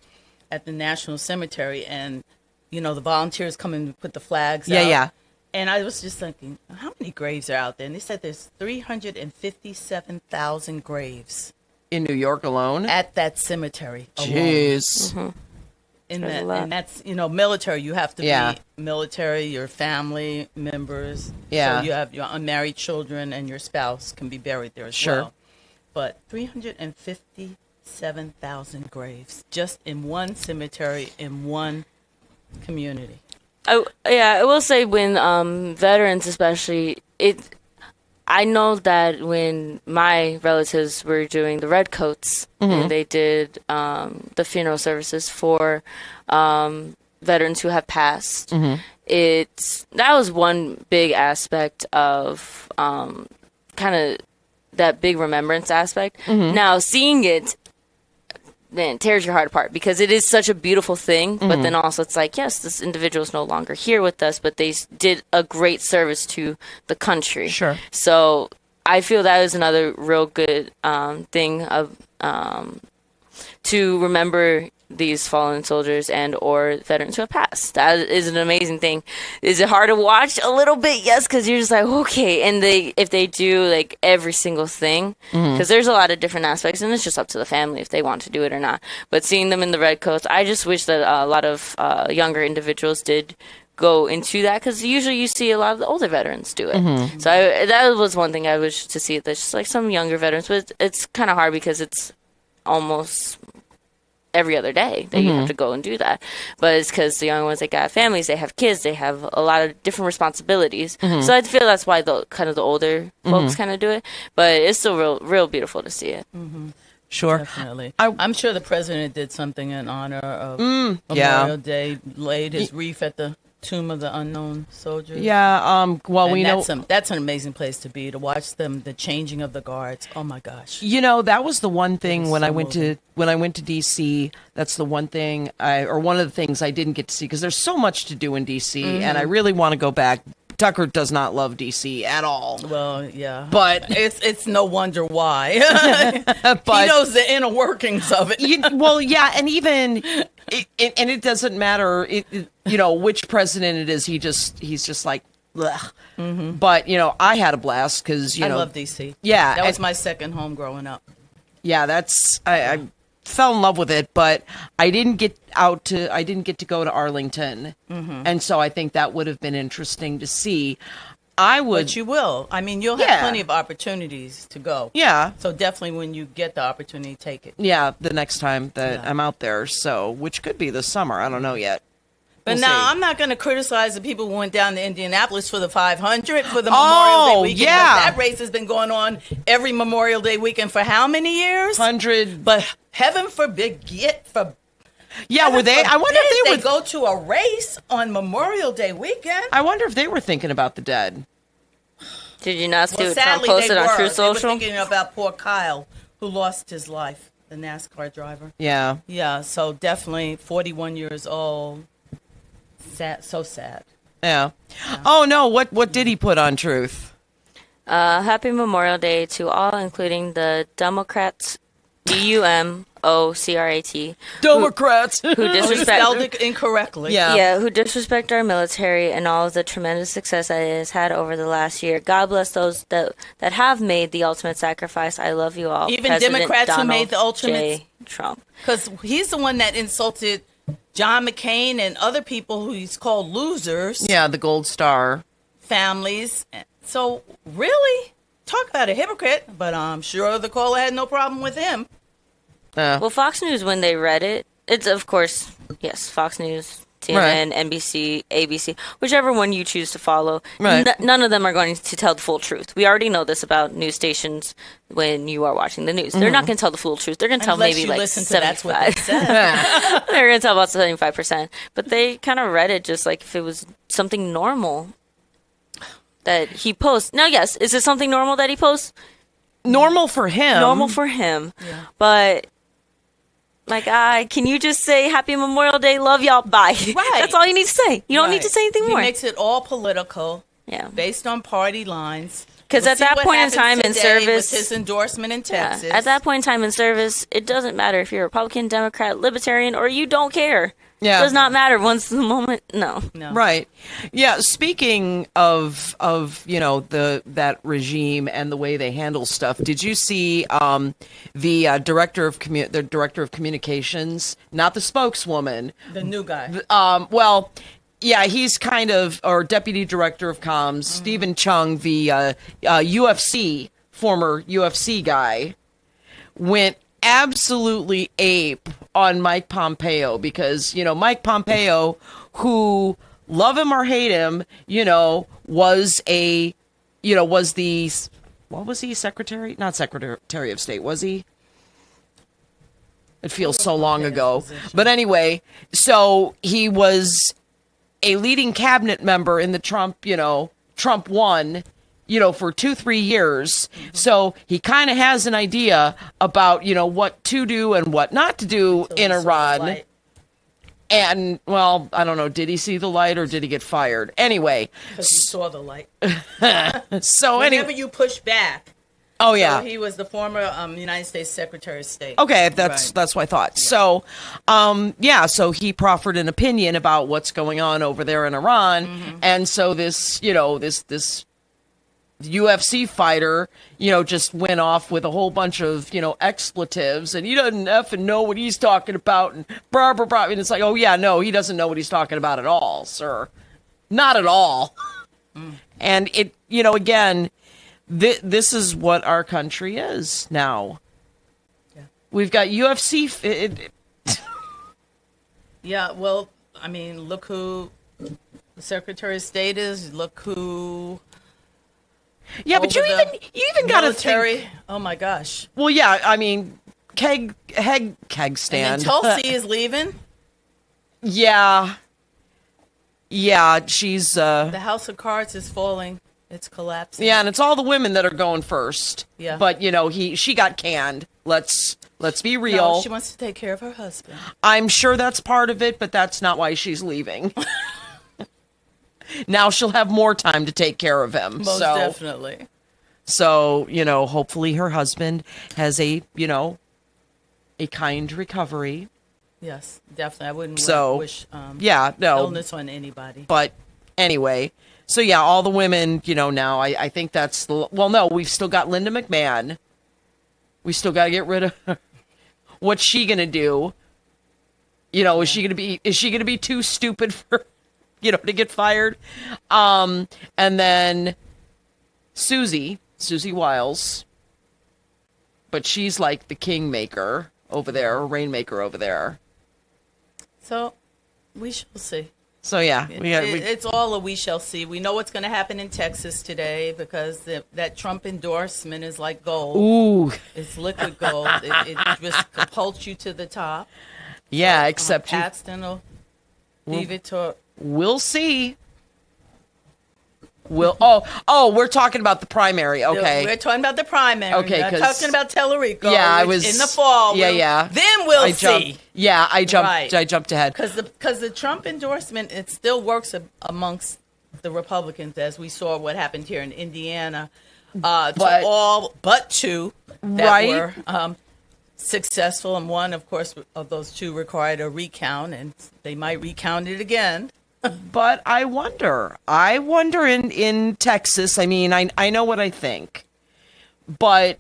at the National Cemetery, and the volunteers come in and put the flags out. Yeah. And I was just thinking, how many graves are out there? And they said there's 357,000 graves In New York alone? at that cemetery alone. Jeez. There's a lot. And that's military. You have to Yeah. be military. Your family members. Yeah. So you have your unmarried children and your spouse can be buried there as Sure. well. But 357,000 graves just in one cemetery in one community. I will say when veterans, especially, I know that when my relatives were doing the Redcoats and they did the funeral services for veterans who have passed, that was one big aspect of kind of that big remembrance aspect. Now, seeing it, man, tears your heart apart because it is such a beautiful thing. But then also it's like, yes, this individual is no longer here with us, but they did a great service to the country. Sure. So I feel that is another real good thing of to remember these fallen soldiers and or veterans who have passed. That is an amazing thing. Is it hard to watch? A little bit, yes, because you're just like, okay. And if they do like every single thing, because there's a lot of different aspects, and it's just up to the family if they want to do it or not. But seeing them in the Redcoats, I just wish that a lot of younger individuals did go into that, because usually you see a lot of the older veterans do it. So that was one thing I wish to see. There's just like some younger veterans, but it's kind of hard because it's almost every other day that you have to go and do that. But it's because the young ones, they got families, they have kids, they have a lot of different responsibilities. So I feel that's why the older folks kind of do it. But it's still real beautiful to see it. Sure. Definitely. I'm sure the president did something in honor of Memorial Day, laid his wreath at the Tomb of the Unknown Soldiers. Yeah. Well, And we know that's an amazing place to be, to watch the changing of the guards. Oh my gosh. that was the one thing when so I went to DC. That's the one thing one of the things I didn't get to see, because there's so much to do in DC, and I really want to go back. Tucker does not love DC at all. Well, yeah, but it's no wonder why. But he knows the inner workings of it. Well, yeah, and even and it doesn't matter, which president it is. He's just like, blech. Mm-hmm. But I had a blast because I love DC. Yeah, that was my second home growing up. Yeah, I fell in love with it, but I didn't get to go to Arlington, and so I think that would have been interesting to see. But you will. I mean, you'll have plenty of opportunities to go. Yeah. So definitely, when you get the opportunity, take it. Yeah, the next time that I'm out there, so which could be this summer. I don't know yet. But We'll now see. I'm not going to criticize the people who went down to Indianapolis for the 500 for the Memorial Day weekend. Yeah. That race has been going on every Memorial Day weekend for how many years? 100. But heaven forbid, Yeah, were they? I wonder if they go to a race on Memorial Day weekend. I wonder if they were thinking about the dead. Did you not see what Trump sadly, posted they on were. True They Social? were thinking about poor Kyle, who lost his life, the NASCAR driver. Yeah. Yeah, so definitely 41 years old. Sad, so sad. Yeah. Oh no! What did he put on Truth? Happy Memorial Day to all, including the Democrats, DUMOCRAT. Democrats who disrespect spelled it incorrectly. who disrespect our military and all of the tremendous success that it has had over the last year. God bless those that have made the ultimate sacrifice. I love you all. Even President Democrats Donald who made the ultimate J. Trump. Because he's the one that insulted John McCain and other people who he's called losers. Yeah, the Gold Star families. So really, talk about a hypocrite. But I'm sure the caller had no problem with him. Well, Fox News, when they read it, it's of course, yes, Fox News, CNN, NBC, ABC, whichever one you choose to follow. Right. None of them are going to tell the full truth. We already know this about news stations when you are watching the news. They're not going to tell the full truth. They're going to tell Unless maybe you like listen to 75. that's what they said. They're going to tell about 75%. But they kind of read it just like if it was something normal that he posts. Now, yes, is it something normal that he posts? Normal for him. Normal for him. Yeah. But like, can you just say Happy Memorial Day, love y'all, bye. Right. That's all you need to say. You don't need to say anything more. He makes it all political. Yeah. Based on party lines. Because at that point in time in service, with his endorsement in Texas. At that point in time in service, it doesn't matter if you're Republican, Democrat, Libertarian, or you don't care. Yeah. It does not matter once the moment. No. Right. Yeah. Speaking of that regime and the way they handle stuff, did you see the director of communications, not the spokeswoman, the new guy? Well, yeah, he's kind of, or deputy director of comms, Stephen Chung, the former UFC guy, went absolutely ape on Mike Pompeo because, Mike Pompeo, who, love him or hate him, was the, what was he, secretary? Not secretary of state, was he? It feels so long ago. But anyway, so he was a leading cabinet member in the Trump won, for 2-3 years. So he kind of has an idea about, what to do and what not to do in Iran. And, well, I don't know, did he see the light or did he get fired? Anyway. Because he saw the light. So whenever you push back. Oh, yeah. So he was the former United States Secretary of State. Okay, that's what I thought. Yeah. So, so he proffered an opinion about what's going on over there in Iran. And so this, this UFC fighter, just went off with a whole bunch of, expletives, and he doesn't effing know what he's talking about, and blah, blah, blah. And it's like, oh, yeah, no, he doesn't know what he's talking about at all, sir. Not at all. And it, again, this is what our country is now. Yeah. We've got UFC. Yeah, well, I mean, look who the Secretary of State is. Look who. Yeah, but you even got to think. Oh my gosh. Well, yeah, I mean, keg stand. And then Tulsi is leaving. Yeah. Yeah, she's. The House of Cards is falling. It's collapsing. Yeah, and it's all the women that are going first. Yeah. But she got canned. Let's be real. No, she wants to take care of her husband. I'm sure that's part of it, but that's not why she's leaving. now she'll have more time to take care of him. Most definitely. So, hopefully her husband has a kind recovery. Yes, definitely. I wouldn't wish illness on anybody. But anyway, so yeah, all the women, now I think that's we've still got Linda McMahon. We still got to get rid of her. What's she going to do? Is she going to be too stupid for, to get fired? And then Susie Wiles, but she's like the kingmaker over there, or rainmaker over there. So we shall see. So yeah, it's all a we shall see. We know what's going to happen in Texas today because that Trump endorsement is like gold. Ooh, it's liquid gold. it just catapults you to the top. Yeah, except Paxton will leave it to. We'll see. We're talking about the primary. Okay, we're talking about the primary. Okay, we're talking about Tellurico. Yeah, I was in the fall. Yeah. Then we'll see. I jumped ahead because the Trump endorsement, it still works amongst the Republicans, as we saw what happened here in Indiana. To all but two that were successful, and one, of course, of those two required a recount, and they might recount it again. But I wonder in Texas, I mean, I know what I think, but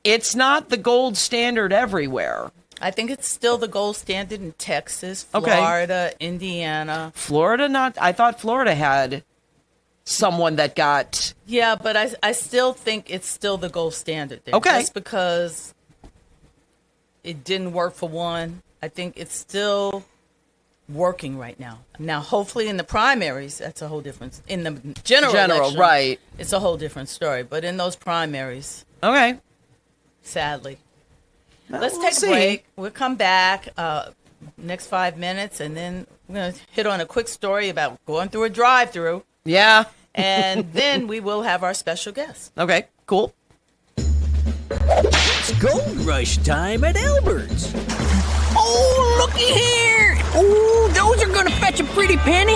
it's not the gold standard everywhere. I think it's still the gold standard in Texas, Florida, Indiana. I thought Florida had someone that got. Yeah, but I still think it's still the gold standard there. Okay. Just because it didn't work for one, I think it's still working right now. Now, hopefully in the primaries, that's a whole different. In the general election, right? It's a whole different story. But in those primaries, okay. Sadly, let's take a break. We'll come back next 5 minutes, and then we're gonna hit on a quick story about going through a drive-through. Yeah, and then we will have our special guest. Okay, cool. It's gold rush time at Albert's. Oh, looky here! Oh, those are gonna fetch a pretty penny.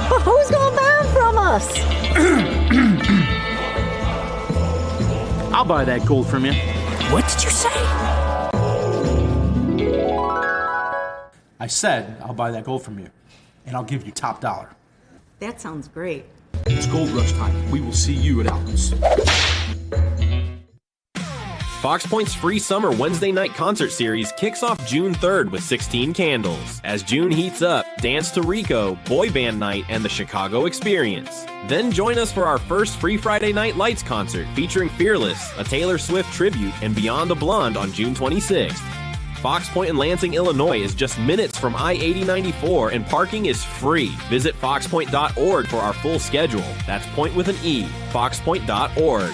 But who's gonna buy them from us? I'll buy that gold from you. What did you say? I said I'll buy that gold from you, and I'll give you top dollar. That sounds great. It's gold rush time. We will see you at Albert's. Fox Point's free summer Wednesday night concert series kicks off June 3rd with 16 candles. As June heats up, dance to Rico, Boy Band Night, and the Chicago Experience. Then join us for our first free Friday Night Lights concert featuring Fearless, a Taylor Swift tribute, and Beyond the Blonde on June 26th. Fox Point in Lansing, Illinois is just minutes from I-8094 and parking is free. Visit foxpoint.org for our full schedule. That's point with an E, foxpoint.org.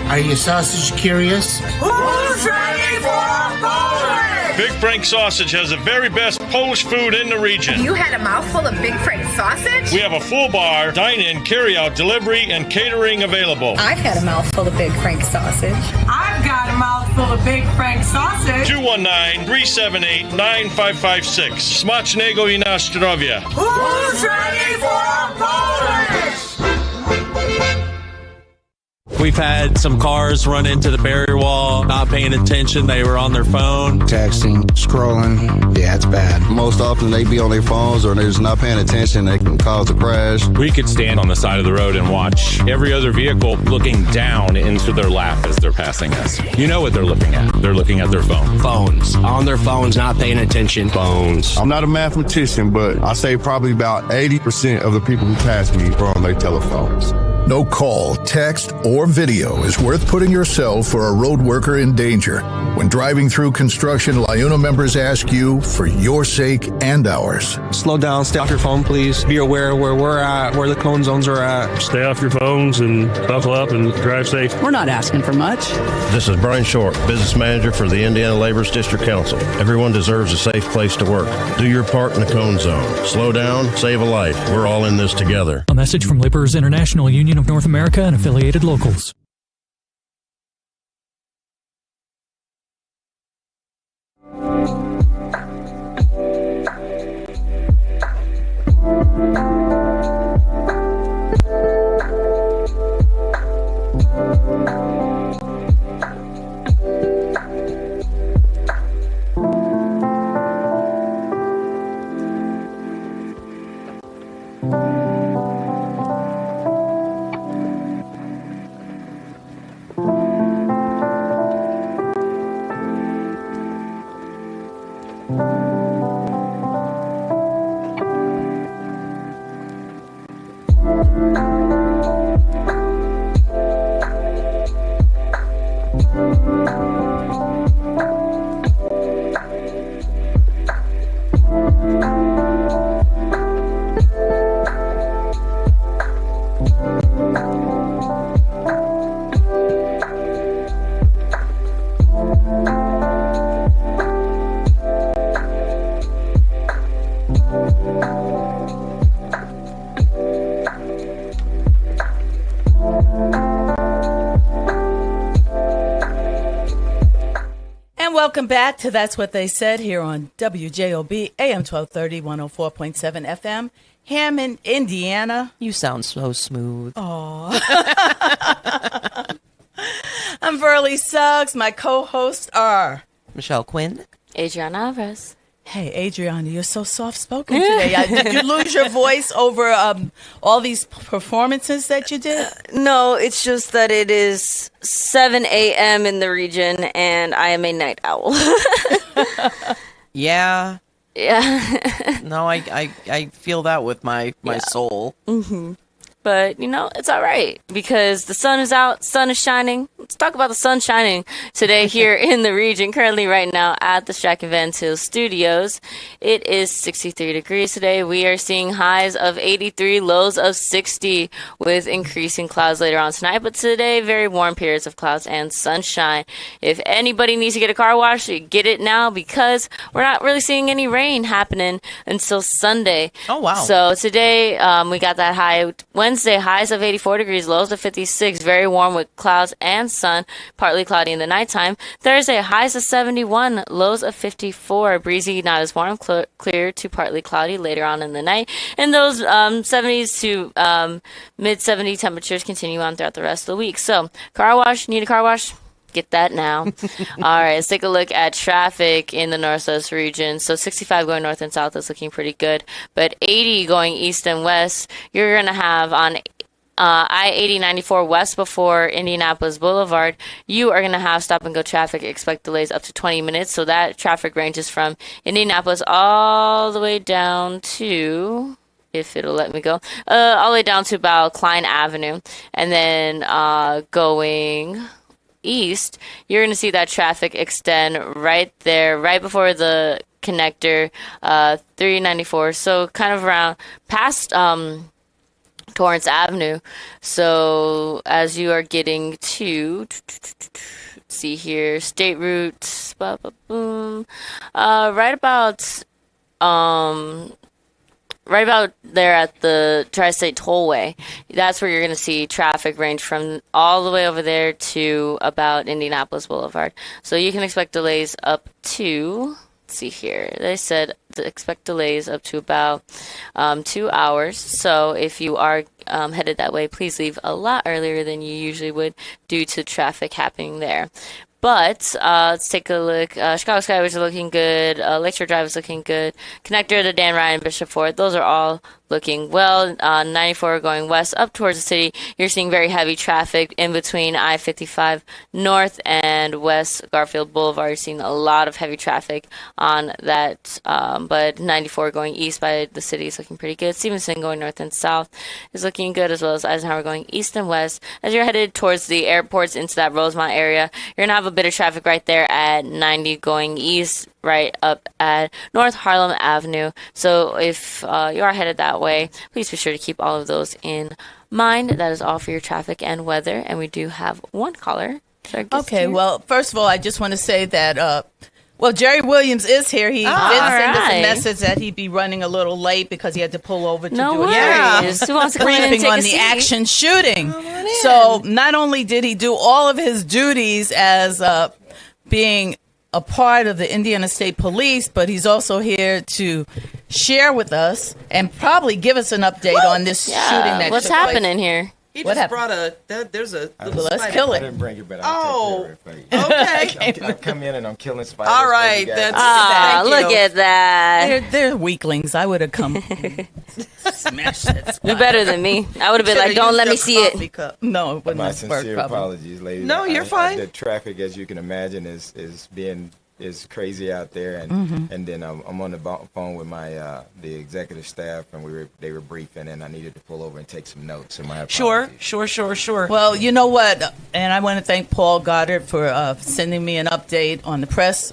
Are you sausage curious? Who's ready for Polish? Big Frank Sausage has the very best Polish food in the region. You had a mouthful of Big Frank sausage? We have a full bar, dine-in, carry-out, delivery, and catering available. I've had a mouthful of Big Frank sausage. I've got a mouthful of Big Frank sausage. 219-378-9556. Smacznego i na zdrowie. Who's ready for Polish? We've had some cars run into the barrier wall, not paying attention. They were on their phone. Texting, scrolling. Yeah, it's bad. Most often they be on their phones or they're just not paying attention. They can cause a crash. We could stand on the side of the road and watch every other vehicle looking down into their lap as they're passing us. You know what they're looking at. They're looking at their phone. Phones. On their phones, not paying attention. Phones. I'm not a mathematician, but I say probably about 80% of the people who pass me are on their telephones. No call, text, or video is worth putting yourself or a road worker in danger. When driving through construction, LIUNA members ask you for your sake and ours. Slow down, stay off your phone, please. Be aware where we're at, where the cone zones are at. Stay off your phones and buckle up and drive safe. We're not asking for much. This is Brian Short, business manager for the Indiana Labor's District Council. Everyone deserves a safe place to work. Do your part in the cone zone. Slow down, save a life. We're all in this together. A message from Laborers International Union of North America and affiliated locals. Welcome back to That's What They Said here on WJOB AM 1230 104.7 FM, Hammond, Indiana. You sound so smooth. Oh. I'm Burley Suggs. My co-hosts are Michelle Quinn, Adriana Alvarez. Hey, Adriana, you're so soft-spoken today. Did you lose your voice over all these performances that you did? No, it's just that it is 7 a.m. in the region, and I am a night owl. Yeah. Yeah. No, I feel that with my soul. Mm-hmm. But, it's all right because the sun is out, sun is shining. Let's talk about the sun shining today here in the region. Currently right now at the Strachan Van Til Studios. It is 63 degrees today. We are seeing highs of 83, lows of 60 with increasing clouds later on tonight. But today, very warm periods of clouds and sunshine. If anybody needs to get a car wash, get it now because we're not really seeing any rain happening until Sunday. Oh, wow. So today we got that high. Wednesday, highs of 84 degrees, lows of 56, very warm with clouds and sun, partly cloudy in the nighttime. Thursday, highs of 71, lows of 54, breezy, not as warm, clear to partly cloudy later on in the night. And those 70s to mid-70 temperatures continue on throughout the rest of the week. So, car wash, need a car wash? Get that now. All right, let's take a look at traffic in the northwest region. So 65 going north and south is looking pretty good. But 80 going east and west, you're going to have on I-80 94 west before Indianapolis Boulevard, you are going to have stop-and-go traffic. Expect delays up to 20 minutes. So that traffic ranges from Indianapolis all the way down to... if it'll let me go, all the way down to about Klein Avenue. And then going... east, you're going to see that traffic extend right there, right before the connector, 394. So kind of around past Torrance Avenue. So as you are getting to, see here, State Route, right about there at the Tri-State Tollway, that's where you're going to see traffic range from all the way over there to about Indianapolis Boulevard. So you can expect delays up to, let's see here, they said to expect delays up to about 2 hours. So if you are headed that way, please leave a lot earlier than you usually would due to traffic happening there. But let's take a look. Chicago Skyway is looking good. Lakeshore Drive is looking good. Connector to Dan Ryan, Bishop Ford, those are all looking well. 94 going west up towards the city. You're seeing very heavy traffic in between I-55 north and west Garfield Boulevard. You're seeing a lot of heavy traffic on that. But 94 going east by the city is looking pretty good. Stevenson going north and south is looking good, as well as Eisenhower going east and west. As you're headed towards the airports into that Rosemont area, you're going to have a bit of traffic right there at 90 going east, right up at North Harlem Avenue. So if you are headed that way, please be sure to keep all of those in mind. That is all for your traffic and weather. And we do have one caller. Okay, well, first of all, I just want to say that, Jerry Williams is here. He did send us a message that he'd be running a little late because he had to pull over to do a briefing on the action shooting. So not only did he do all of his duties as being a part of the Indiana State Police, but he's also here to share with us and probably give us an update on this shooting that what's took place. happening here. He What just happened? brought there's a let's kill I it. didn't bring it, but I'll take care of it for you. Okay. I come in and I'm killing spiders. All right, for you guys. that's Look at that. They're weaklings. I would have come smash that spot. You're better than me. I would have been like, don't let me see it. No, it wouldn't My have worked, sincere probably. apologies, ladies. No, you're fine. The traffic, as you can imagine, is crazy out there, and and then I'm on the phone with my the executive staff, and they were briefing, and I needed to pull over and take some notes. So my apologies. Sure. Well, you know what? And I want to thank Paul Goddard for sending me an update on the press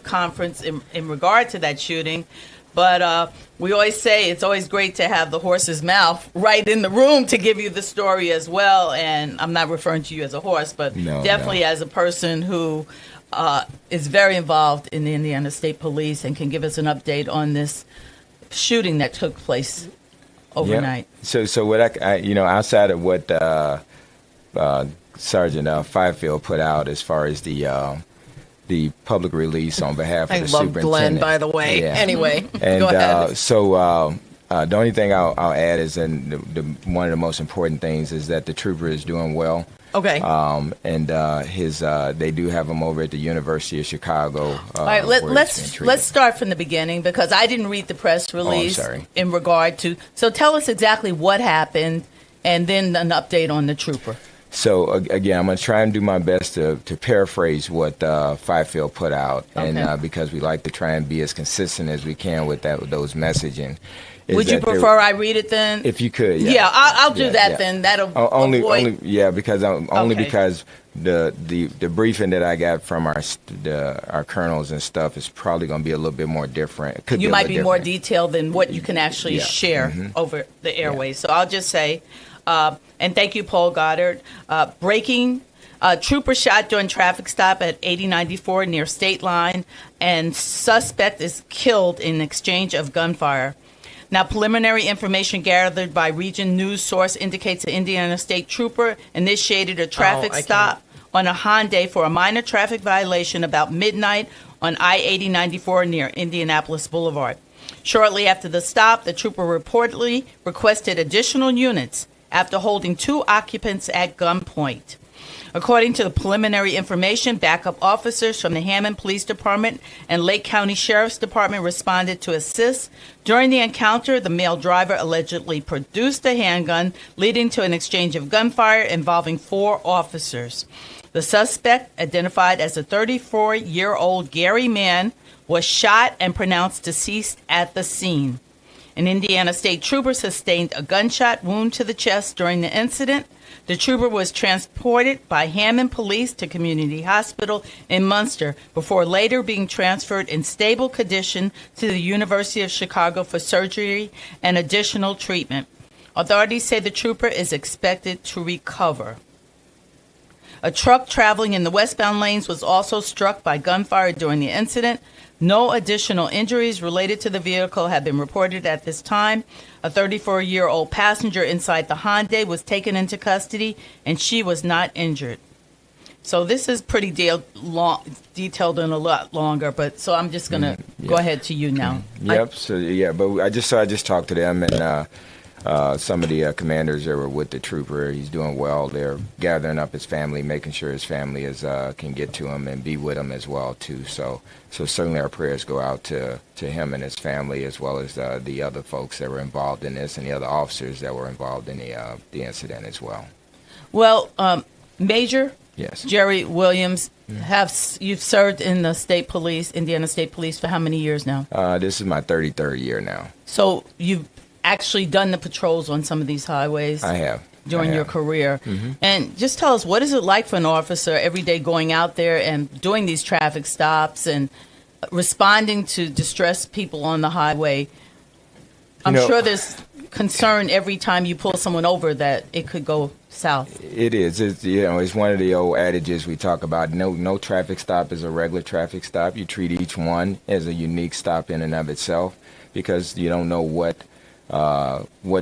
conference in regard to that shooting. But we always say it's always great to have the horse's mouth right in the room to give you the story as well. And I'm not referring to you as a horse, but definitely as a person who is very involved in the Indiana State Police and can give us an update on this shooting that took place overnight. Yeah. So what I outside of what Sergeant Fifield put out as far as the the public release on behalf of I the love superintendent. Glenn, by the way. Yeah. Anyway, And go ahead. The only thing I'll add is that one of the most important things is that the trooper is doing well. Okay. They do have him over at the University of Chicago. All right, where he's let's being treated. start from the beginning because I didn't read the press release sorry. in regard to. So tell us exactly what happened, and then an update on the trooper. So again, I'm going to try and do my best to paraphrase what Fifield put out, and because we like to try and be as consistent as we can with those messaging. Would you prefer I read it then? If you could, yeah. Yeah, I'll do that then. That'll only because Okay. the briefing that I got from our colonels and stuff is probably going to be a little bit more different. It could You be a might little be more different. detailed than what you can actually share over the airways. So I'll just say, and thank you, Paul Goddard. Breaking. Trooper shot during traffic stop at 8094 near State Line, and suspect is killed in exchange of gunfire. Now, preliminary information gathered by Region News source indicates the Indiana State Trooper initiated a traffic stop on a Hyundai for a minor traffic violation about midnight on I-8094 near Indianapolis Boulevard. Shortly after the stop, the trooper reportedly requested additional units after holding 2 occupants at gunpoint. According to the preliminary information, backup officers from the Hammond Police Department and Lake County Sheriff's Department responded to assist. During the encounter, the male driver allegedly produced a handgun, leading to an exchange of gunfire involving 4 officers. The suspect, identified as a 34-year-old Gary Mann, was shot and pronounced deceased at the scene. An Indiana State Trooper sustained a gunshot wound to the chest during the incident. The trooper was transported by Hammond Police to Community Hospital in Munster before later being transferred in stable condition to the University of Chicago for surgery and additional treatment. Authorities say the trooper is expected to recover. A truck traveling in the westbound lanes was also struck by gunfire during the incident. No additional injuries related to the vehicle have been reported at this time. A 34-year-old passenger inside the Hyundai was taken into custody, and she was not injured. So this is pretty detailed and a lot longer, but so I'm just going to go ahead to you now. Yep. But I just talked to them, and some of the commanders that were with the trooper. He's doing well. They're gathering up his family, making sure his family can get to him and be with him as well too. So certainly our prayers go out to him and his family, as well as the other folks that were involved in this and the other officers that were involved in the incident as well. Well, Major Yes. Jerry Williams, you've served in the state police, Indiana State Police, for how many years now? This is my 33rd year now. So you've actually done the patrols on some of these highways. I have. During your career. Mm-hmm. And just tell us, what is it like for an officer every day going out there and doing these traffic stops and responding to distressed people on the highway? I'm sure there's concern every time you pull someone over that it could go south. It is. It's one of the old adages we talk about. No traffic stop is a regular traffic stop. You treat each one as a unique stop in and of itself, because you don't know what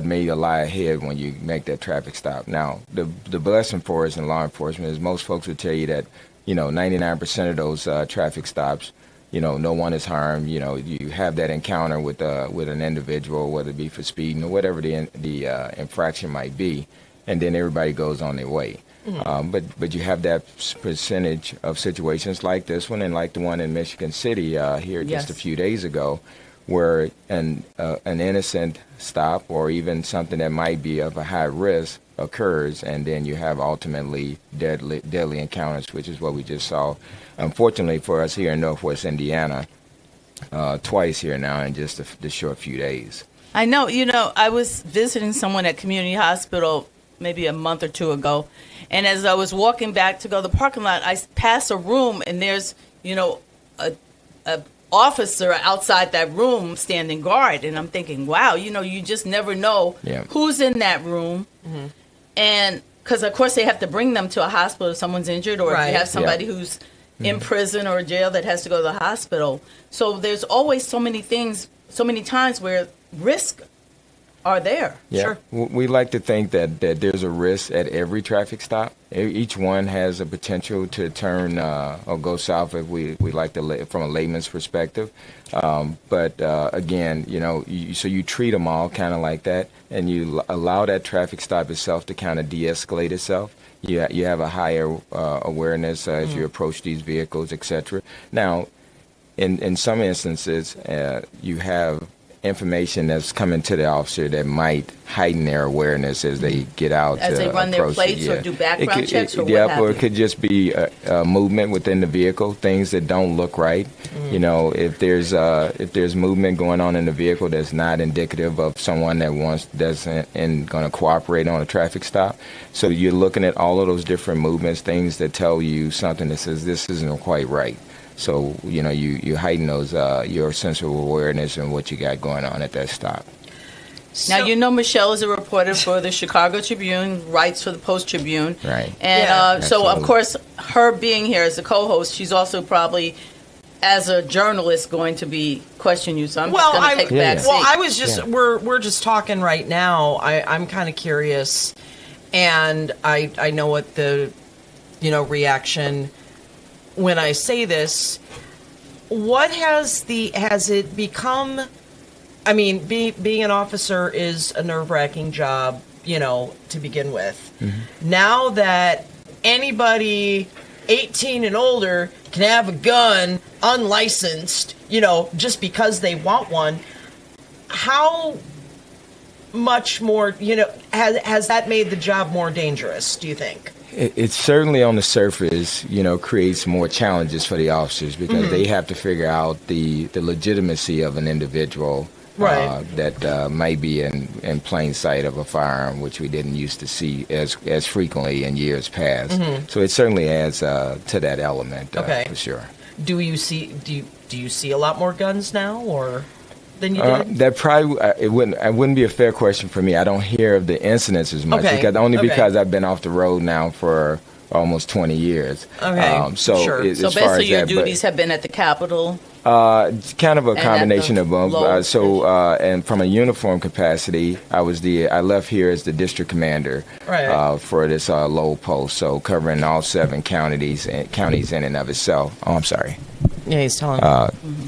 may lie ahead when you make that traffic stop. Now, the blessing for us in law enforcement is most folks would tell you that 99% of those traffic stops, no one is harmed. You have that encounter with an individual, whether it be for speeding or whatever the infraction might be, and then everybody goes on their way. Mm-hmm. But you have that percentage of situations like this one and like the one in Michigan City here just a few days ago, where an innocent stop or even something that might be of a high risk occurs, and then you have ultimately deadly encounters, which is what we just saw. Unfortunately for us here in Northwest Indiana, twice here now in just the short few days. I know. I was visiting someone at Community Hospital maybe a month or two ago, and as I was walking back to go to the parking lot, I passed a room, and there's, a officer outside that room standing guard, and I'm thinking, wow, you just never know who's in that room. Mm-hmm. And because of course they have to bring them to a hospital if someone's injured, or if you have somebody who's in prison or jail that has to go to the hospital. So there's always so many times where risk are there. Yeah. Sure. We like to think that there's a risk at every traffic stop. Each one has a potential to turn or go south if we like to, from a layman's perspective. But again, so you treat them all kind of like that, and you allow that traffic stop itself to kind of de-escalate itself. You have a higher awareness as you approach these vehicles, etc. Now, in some instances, you have information that's coming to the officer that might heighten their awareness as they get out. As they run their plates or do background checks or what have or you. it could just be movement within the vehicle, things that don't look right. If there's movement going on in the vehicle that's not indicative of someone that's going to cooperate on a traffic stop. So you're looking at all of those different movements, things that tell you something that says this isn't quite right. So, you heighten those, your sense of awareness and what you got going on at that stop. Now, Michelle is a reporter for the Chicago Tribune, writes for the Post-Tribune. Right. And so, of course, her being here as a co-host, she's also probably, as a journalist, going to be questioning you. So I'm just going to take a back seat. Well, I was just, we're just talking right now. I'm kind of curious, and I know what the, reaction when I say this. What has it become? I mean, being an officer is a nerve-wracking job, to begin with. Mm-hmm. Now that anybody 18 and older can have a gun unlicensed, just because they want one, how much more, has that made the job more dangerous, do you think? It's certainly on the surface, creates more challenges for the officers because they have to figure out the legitimacy of an individual that might be in plain sight of a firearm, which we didn't used to see as frequently in years past. Mm-hmm. So it certainly adds to that element for sure. Do you see a lot more guns now, or than you did? That probably it wouldn't be a fair question for me. I don't hear of the incidents as much because I've been off the road now for almost 20 years. Okay, so basically your duties have been at the Capitol. It's kind of a combination of both. And from a uniform capacity, I left here as the district commander for this Lowell post, so covering all 7 counties in and of itself. Oh, I'm sorry. Yeah, he's telling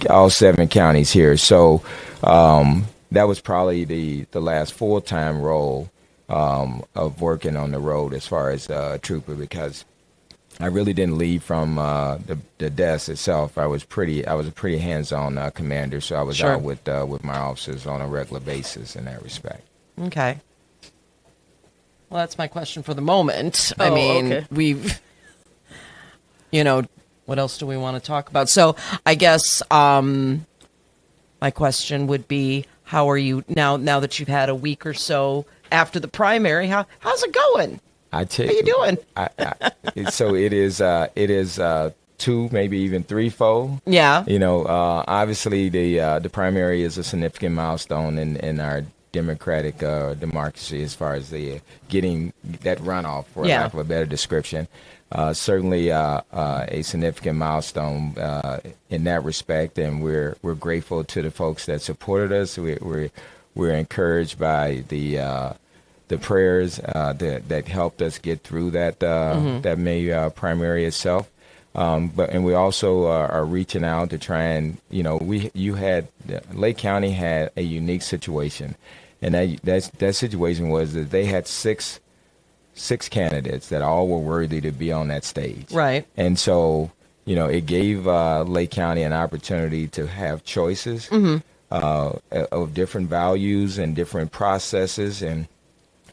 all 7 counties here. So that was probably the last full-time role of working on the road as far as trooper, because I really didn't leave from the desk itself. I was a pretty hands-on commander, so I was out with my officers on a regular basis in that respect. Okay. Well, that's my question for the moment. We've, what else do we want to talk about? So I guess my question would be, how are you now that you've had a week or so after the primary? How's it going? How you doing? So it is 2, maybe even 3-fold. Yeah. Obviously the primary is a significant milestone in our democratic democracy as far as the getting that runoff, for lack of a better description. Certainly a significant milestone in that respect, and we're grateful to the folks that supported us. We're encouraged by the prayers that helped us get through that May primary itself. But we also are reaching out to try and Lake County had a unique situation, and that situation was that they had six candidates that all were worthy to be on that stage. Right. And so, it gave Lake County an opportunity to have choices of different values and different processes, and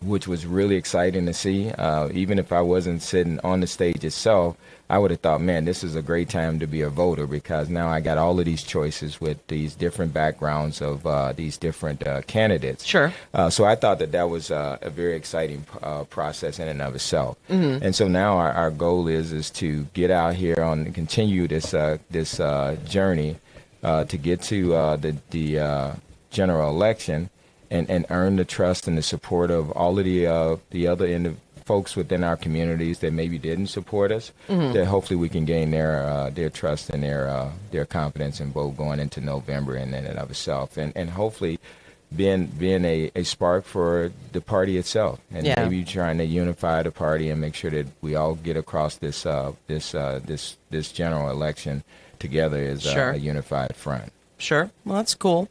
which was really exciting to see. Even if I wasn't sitting on the stage itself, I would have thought, man, this is a great time to be a voter, because now I got all of these choices with these different backgrounds of these different candidates. Sure. So I thought that was a very exciting process in and of itself. Mm-hmm. And so now our goal is to get out here and continue this journey to get to the general election and earn the trust and the support of all of the other folks within our communities that maybe didn't support us. Mm-hmm. That hopefully we can gain their trust and their confidence in both going into November and in and of itself, and hopefully being a spark for the party itself, and Yeah. maybe trying to unify the party and make sure that we all get across this general election together as Sure. a unified front. Sure. Well, that's cool.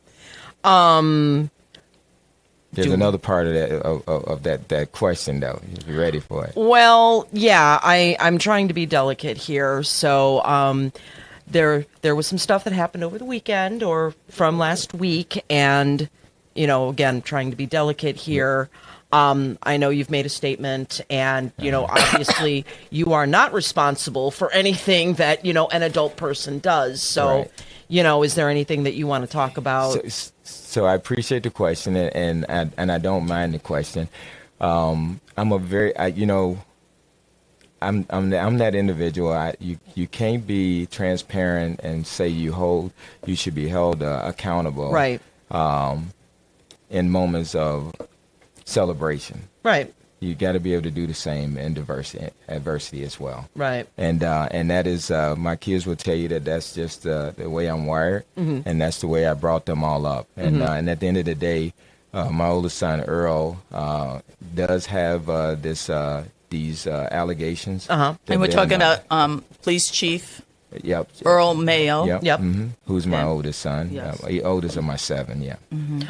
There's another part of that question, though. If you're ready for it. Well, yeah, I'm trying to be delicate here. So there was some stuff that happened over the weekend or from last week, and again, trying to be delicate here. I know you've made a statement, and obviously you are not responsible for anything that an adult person does. So, Right. Is there anything that you want to talk about? So I appreciate the question, and I don't mind the question. I'm that individual. You can't be transparent and say you should be held accountable. Right. In moments of celebration. Right. You got to be able to do the same in adversity as well. Right. And that is, my kids will tell you that that's just the way I'm wired, and that's the way I brought them all up. And at the end of the day, my oldest son Earl does have these allegations. And we're talking about police chief. Yep. Earl Mayo. Yep. Mm-hmm. Who's my oldest son? Yes. The oldest of my 7. Yeah.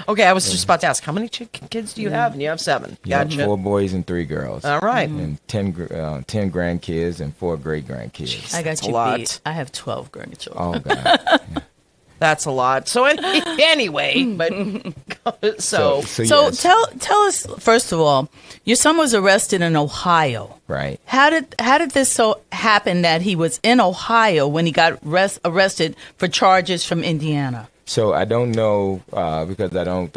Okay, I was just about to ask, how many kids do you have? And you have 7. Yep, Gotcha. 4 boys and 3 girls. All right. And 10 grandkids and 4 great grandkids. I got That's you a lot. beat. I have 12 grandchildren. Oh God. That's a lot. So anyway, but So So yes. tell us, first of all, your son was arrested in Ohio. Right. How did this so happen that he was in Ohio when he got arrested for charges from Indiana? So I don't know because I don't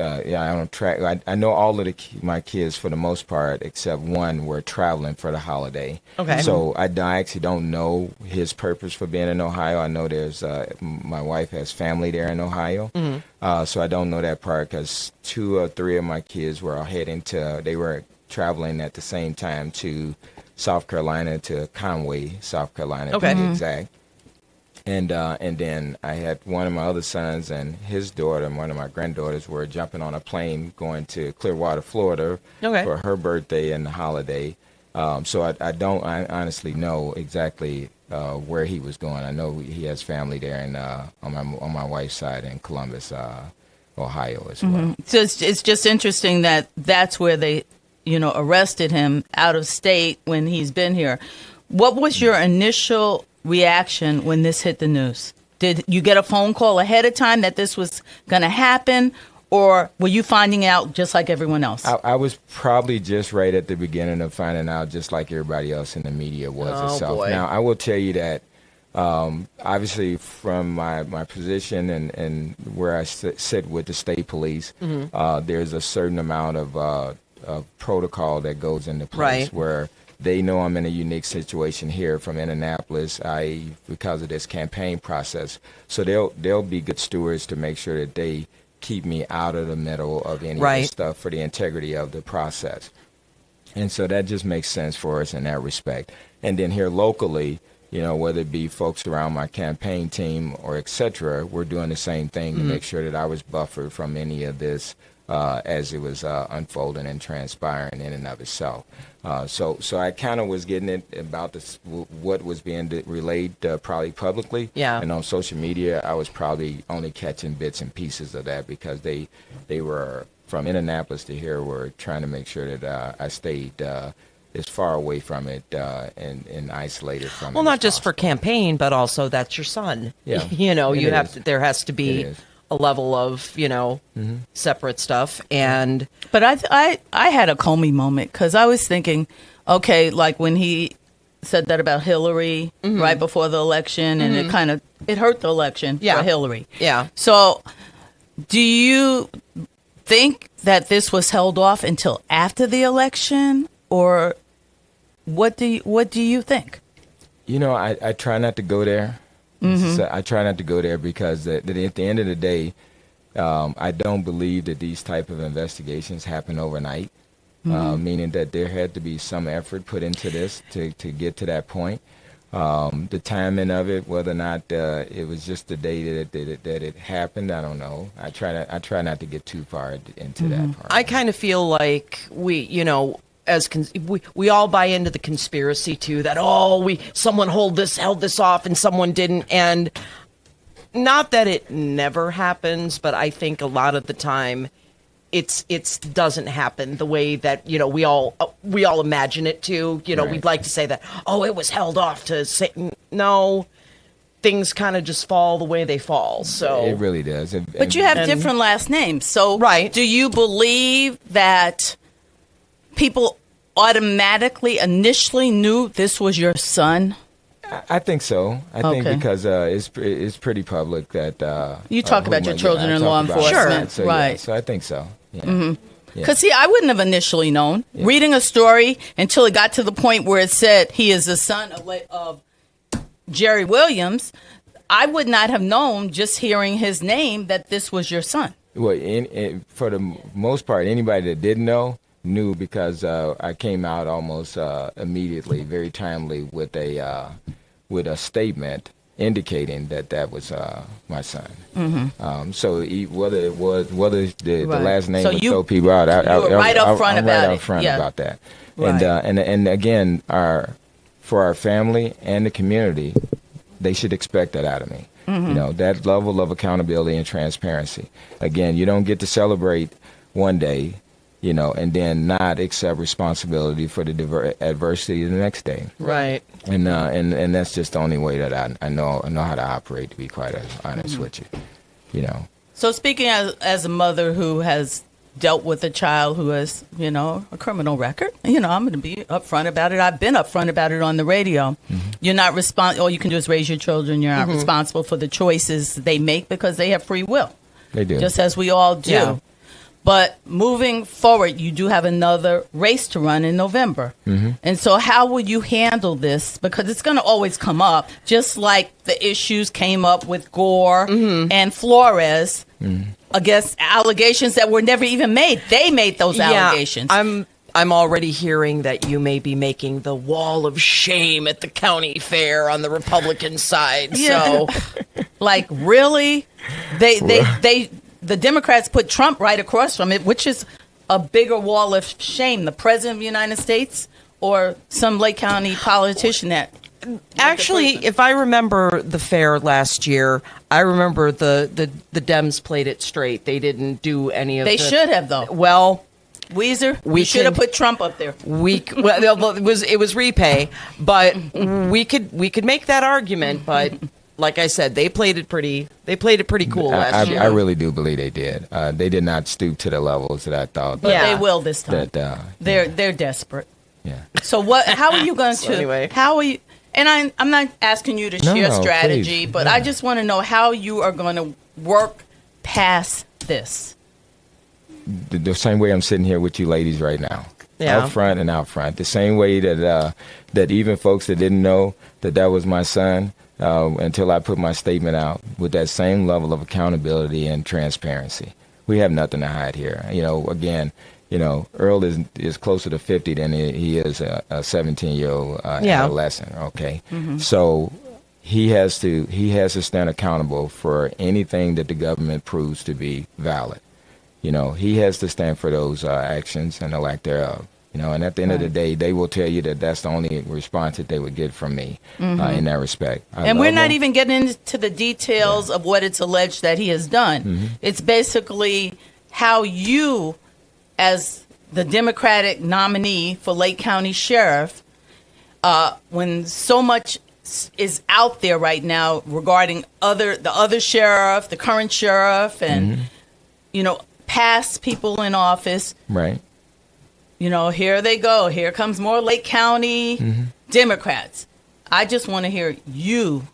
track. I know all of my kids for the most part, except one, were traveling for the holiday. Okay. So I actually don't know his purpose for being in Ohio. I know there's my wife has family there in Ohio, so I don't know that part because 2 or 3 of my kids were they were traveling at the same time to South Carolina, to Conway, South Carolina, to be exact. And then I had one of my other sons and his daughter and one of my granddaughters were jumping on a plane going to Clearwater, Florida for her birthday and the holiday. So I honestly know exactly where he was going. I know he has family there and on my wife's side in Columbus, Ohio as well. So it's just interesting that that's where they, arrested him out of state when he's been here. What was your initial reaction when this hit the news? Did you get a phone call ahead of time that this was going to happen, or were you finding out just like everyone else? I was probably just right at the beginning of finding out, just like everybody else in the media was itself. Boy. Now, I will tell you that obviously from my position and where I sit with the state police, there's a certain amount of protocol that goes into place where they know I'm in a unique situation here from Indianapolis, because of this campaign process. So they'll be good stewards to make sure that they keep me out of the middle of any of this stuff for the integrity of the process. And so that just makes sense for us in that respect. And then here locally, whether it be folks around my campaign team or et cetera, we're doing the same thing to make sure that I was buffered from any of this as it was unfolding and transpiring in and of itself. So I kind of was getting it about what was being relayed probably publicly. Yeah. And on social media, I was probably only catching bits and pieces of that because they were from Indianapolis to here were trying to make sure that I stayed as far away from it and isolated from it. Well, not just for campaign, but also that's your son. Yeah. There has to be a level of, separate stuff. And but I had a Comey moment because I was thinking, okay, like when he said that about Hillary right before the election, and it hurt the election for Hillary. Yeah. So do you think that this was held off until after the election, or what do you think? I try not to go there. So I try not to go there because at the end of the day, I don't believe that these type of investigations happen overnight, meaning that there had to be some effort put into this to get to that point. The timing of it, whether or not it was just the day that it happened, I don't know. I try not to get too far into that part. I kind of feel like we all buy into the conspiracy too, that someone held this off and someone didn't, and not that it never happens, but I think a lot of the time it doesn't happen the way that we all imagine it to. Right. We'd like to say that it was held off to say no. Things kind of just fall the way they fall. So it really does. But you have different last names, so do you believe that people automatically initially knew this was your son? I think so. I think because it's pretty public that you talk about your children in law enforcement, so, right? Yeah, so I think so. Yeah. Mm-hmm. Because see, I wouldn't have initially known reading a story until it got to the point where it said he is the son of Jerry Williams. I would not have known just hearing his name that this was your son. Well, for the most part, anybody that didn't know knew because I came out almost immediately, very timely with a statement indicating that was my son. Mm-hmm. So whether the last name would throw people out, I'm right up front about that. Right. And again, for our family and the community, they should expect that out of me. Mm-hmm. That level of accountability and transparency. Again, you don't get to celebrate one day, and then not accept responsibility for the adversity the next day. Right. And that's just the only way that I know how to operate, to be quite honest with you. So speaking as a mother who has dealt with a child who has, a criminal record, I'm going to be upfront about it. I've been upfront about it on the radio. Mm-hmm. You're not all you can do is raise your children. You're not responsible for the choices they make because they have free will. They do. Just as we all do. Yeah. But moving forward, you do have another race to run in November. Mm-hmm. And so how will you handle this? Because it's going to always come up, just like the issues came up with Gore and Flores against allegations that were never even made. They made those allegations. I'm already hearing that you may be making the wall of shame at the county fair on the Republican side. Yeah. So, like, really? The Democrats put Trump right across from it, which is a bigger wall of shame. The president of the United States or some Lake County politician that. Actually, if I remember the fair last year, I remember the Dems played it straight. They didn't do any of They should have, though. Well, Weezer, we should have put Trump up there. It was repay, but we could make that argument, but like I said, they played it pretty cool last year. I really do believe they did. They did not stoop to the levels that I thought. But they will this time. They're desperate. Yeah. So how are you going to? Anyway. How are you? And I'm not asking you to share strategy, but I just want to know how you are going to work past this. The same way I'm sitting here with you ladies right now. Yeah. Out front and out front. The same way that even folks that didn't know that was my son until I put my statement out, with that same level of accountability and transparency. We have nothing to hide here. Again, Earl is closer to 50 than he is a 17-year-old adolescent. Okay, so he has to stand accountable for anything that the government proves to be valid. He has to stand for those actions and the lack thereof. And at the end of the day, they will tell you that that's the only response that they would get from me in that respect. And we're not even getting into the details of what it's alleged that he has done. Mm-hmm. It's basically how you, as the Democratic nominee for Lake County Sheriff, when so much is out there right now regarding the other sheriff, the current sheriff, and past people in office. Right. Here they go. Here comes more Lake County Democrats. I just want to hear you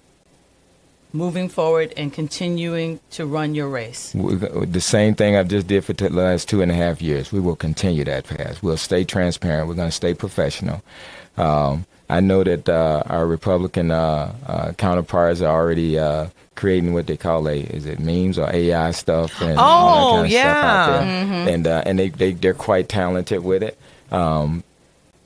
moving forward and continuing to run your race. The same thing I just did for the last 2.5 years. We will continue that path. We'll stay transparent. We're going to stay professional. I know that our Republican counterparts are already creating what they call memes or AI stuff and all that kind of stuff out there. And they're quite talented with it.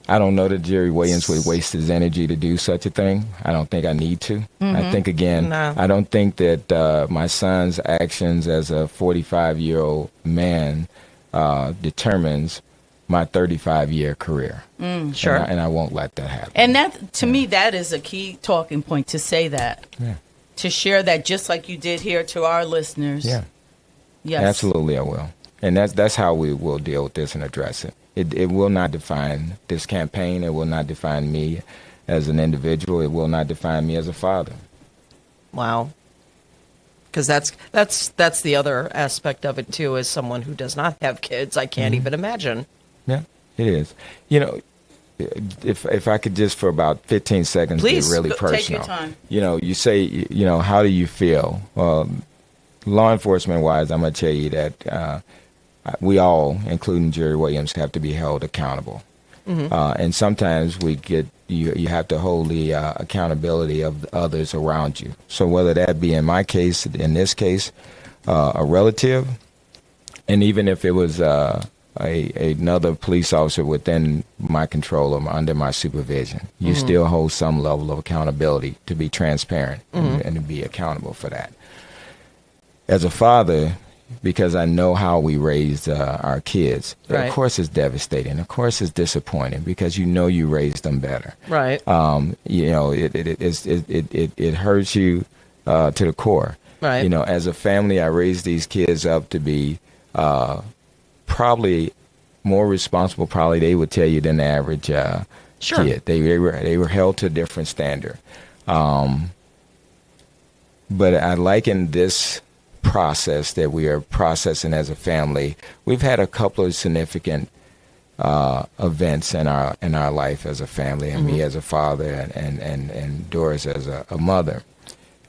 I don't know that Jerry Williams would waste his energy to do such a thing. I don't think I need to. I think, again, I don't think that my son's actions as a 45-year-old man determines my 35-year career. Sure. And I won't let that happen. And that, to me, that is a key talking point, to say that. Yeah. To share that just like you did here to our listeners. Yeah. Yes. Absolutely, I will. And that's how we will deal with this and address it. It will not define this campaign. It will not define me as an individual. It will not define me as a father. Wow. Because that's the other aspect of it, too, as someone who does not have kids. I can't even imagine. Yeah, it is. You know, if I could just for about 15 seconds Please, get really take personal. your time. You know, you say, you know, how do you feel? Law enforcement-wise, I'm going to tell you that we all, including Jerry Williams, have to be held accountable. And sometimes we get you have to hold the accountability of others around you. So whether that be in my case, in this case, a relative, and even if it was another police officer within my control or under my supervision, you still hold some level of accountability to be transparent and to be accountable for that. As a father, because I know how we raised our kids. Right. Of course, it's devastating. Of course, it's disappointing because you know you raised them better. Right. You know, it hurts you to the core. Right. You know, as a family, I raised these kids up to be probably more responsible. Probably they would tell you than the average kid. They were held to a different standard. But I liken this process that we are processing as a family. We've had a couple of significant events in our life as a family, and me as a father, and Doris as a mother.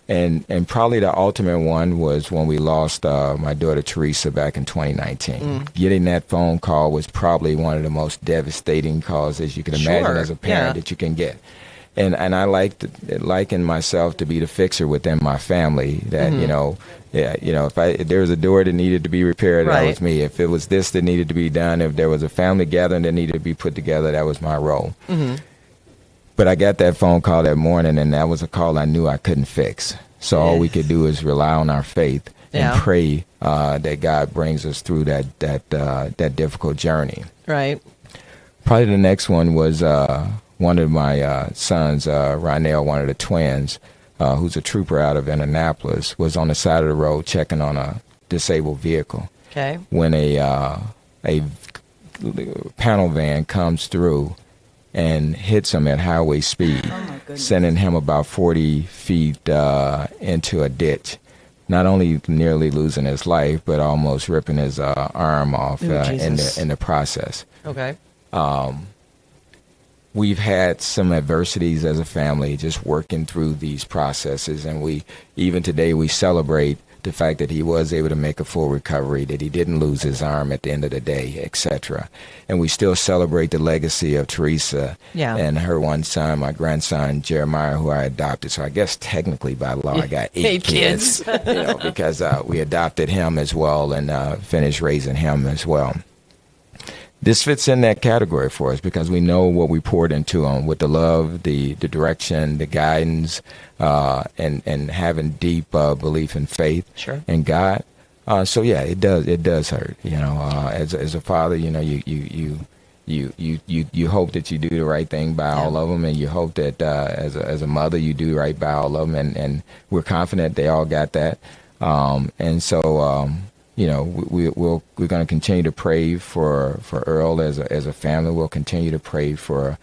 And probably the ultimate one was when we lost my daughter Teresa back in 2019. Getting that phone call was probably one of the most devastating calls, as you can imagine, as a parent, that you can get. And I liken myself to be the fixer within my family. That if there was a door that needed to be repaired, that was me. If it was this that needed to be done, if there was a family gathering that needed to be put together, that was my role. But I got that phone call that morning, and that was a call I knew I couldn't fix. So all we could do is rely on our faith and pray that God brings us through that difficult journey. Right. Probably the next one was one of my sons, Ronell, one of the twins, who's a trooper out of Indianapolis, was on the side of the road checking on a disabled vehicle. Okay. When a panel van comes through and hits him at highway speed, sending him about 40 feet into a ditch. Not only nearly losing his life, but almost ripping his arm off in the process. Okay. We've had some adversities as a family just working through these processes, and even today we celebrate the fact that he was able to make a full recovery, that he didn't lose his arm at the end of the day, etc. And we still celebrate the legacy of Teresa and her one son, my grandson Jeremiah, who I adopted. So I guess technically by law I got 8 kids, because we adopted him as well and finished raising him as well. This fits in that category for us because we know what we poured into them with the love, the direction, the guidance, and having deep belief and faith in God. So yeah, it does hurt. As a father, you hope that you do the right thing by all of them, and you hope that as a mother you do right by all of them, and we're confident they all got that. And so. We're going to continue to pray for Earl as a family. We'll continue to pray for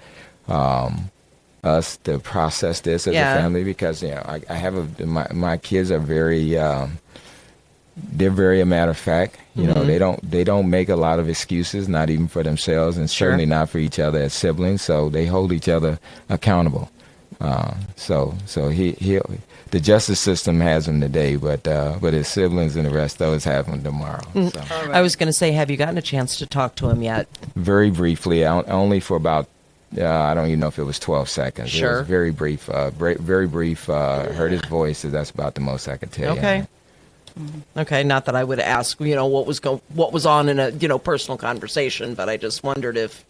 us to process this as a family because I have my kids are very they're very a matter of fact. They don't make a lot of excuses, not even for themselves, and certainly not for each other as siblings. So they hold each other accountable. So the justice system has him today, but his siblings and the rest of us have him tomorrow. So. I was going to say, have you gotten a chance to talk to him yet? Very briefly, only for about, I don't even know if it was 12 seconds. It was very brief, very brief. Heard his voice, so that's about the most I could tell you. Okay. Okay, not that I would ask, what was on in a, personal conversation, but I just wondered if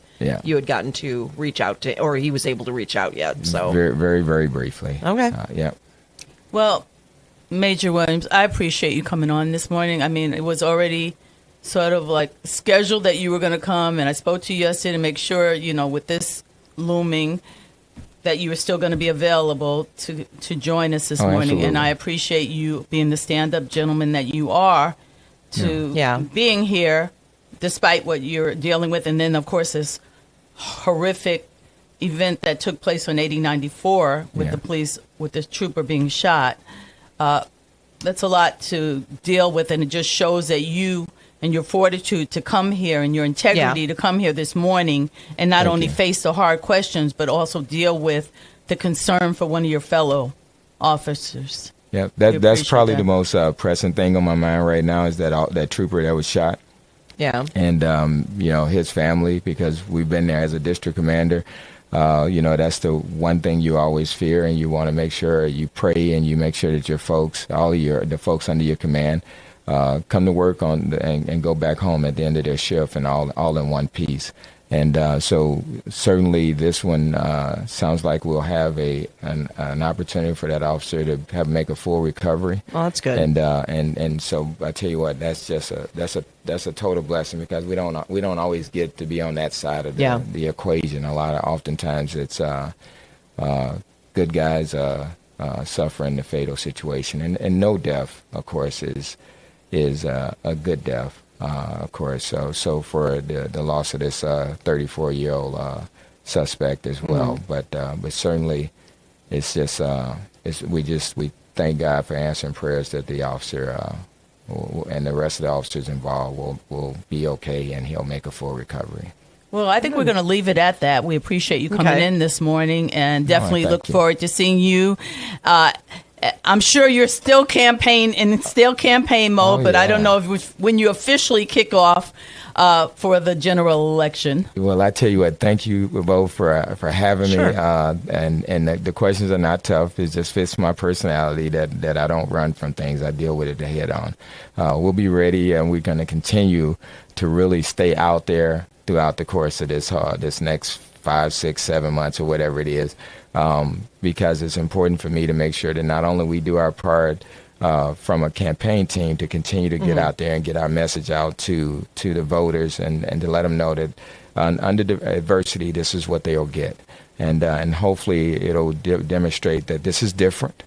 you had gotten to reach out to, or he was able to reach out yet. So very, very, very briefly. Okay. Yeah. Well, Major Williams, I appreciate you coming on this morning. I mean, it was already sort of like scheduled that you were going to come, and I spoke to you yesterday to make sure, with this looming, that you were still going to be available to join us this morning. Absolutely. And I appreciate you being the stand-up gentleman that you are to being here despite what you're dealing with. And then, of course, this horrific event that took place on 8094 with the police, with this trooper being shot. That's a lot to deal with, and it just shows that you and your fortitude to come here and your integrity to come here this morning and not only face the hard questions, but also deal with the concern for one of your fellow officers. Yeah, that's probably the most pressing thing on my mind right now is that trooper that was shot. Yeah. And, his family, because we've been there as a district commander. That's the one thing you always fear, and you want to make sure you pray and you make sure that your folks, the folks under your command, come to work and go back home at the end of their shift and all in one piece. And so certainly this one sounds like we'll have an opportunity for that officer to make a full recovery. Oh, that's good. And so I tell you what, that's a total blessing, because we don't always get to be on that side of the equation. Oftentimes it's good guys suffering the fatal situation, and no death, of course, is a good death. Of course, so for the loss of this 34-year-old suspect as well, but certainly it's just we thank God for answering prayers that the officer and the rest of the officers involved will be okay, and he'll make a full recovery. Well, I think we're going to leave it at that. We appreciate you coming in this morning, and definitely look forward to seeing you. I'm sure you're still in campaign mode, but I don't know when you officially kick off for the general election. Well, I tell you what, thank you both for having me. And the questions are not tough. It just fits my personality that I don't run from things. I deal with it head on. We'll be ready, and we're going to continue to really stay out there throughout the course of this next 5, 6, 7 months or whatever it is. Because it's important for me to make sure that not only we do our part from a campaign team to continue to get out there and get our message out to the voters and to let them know that under the adversity, this is what they'll get. And hopefully it'll demonstrate that this is different.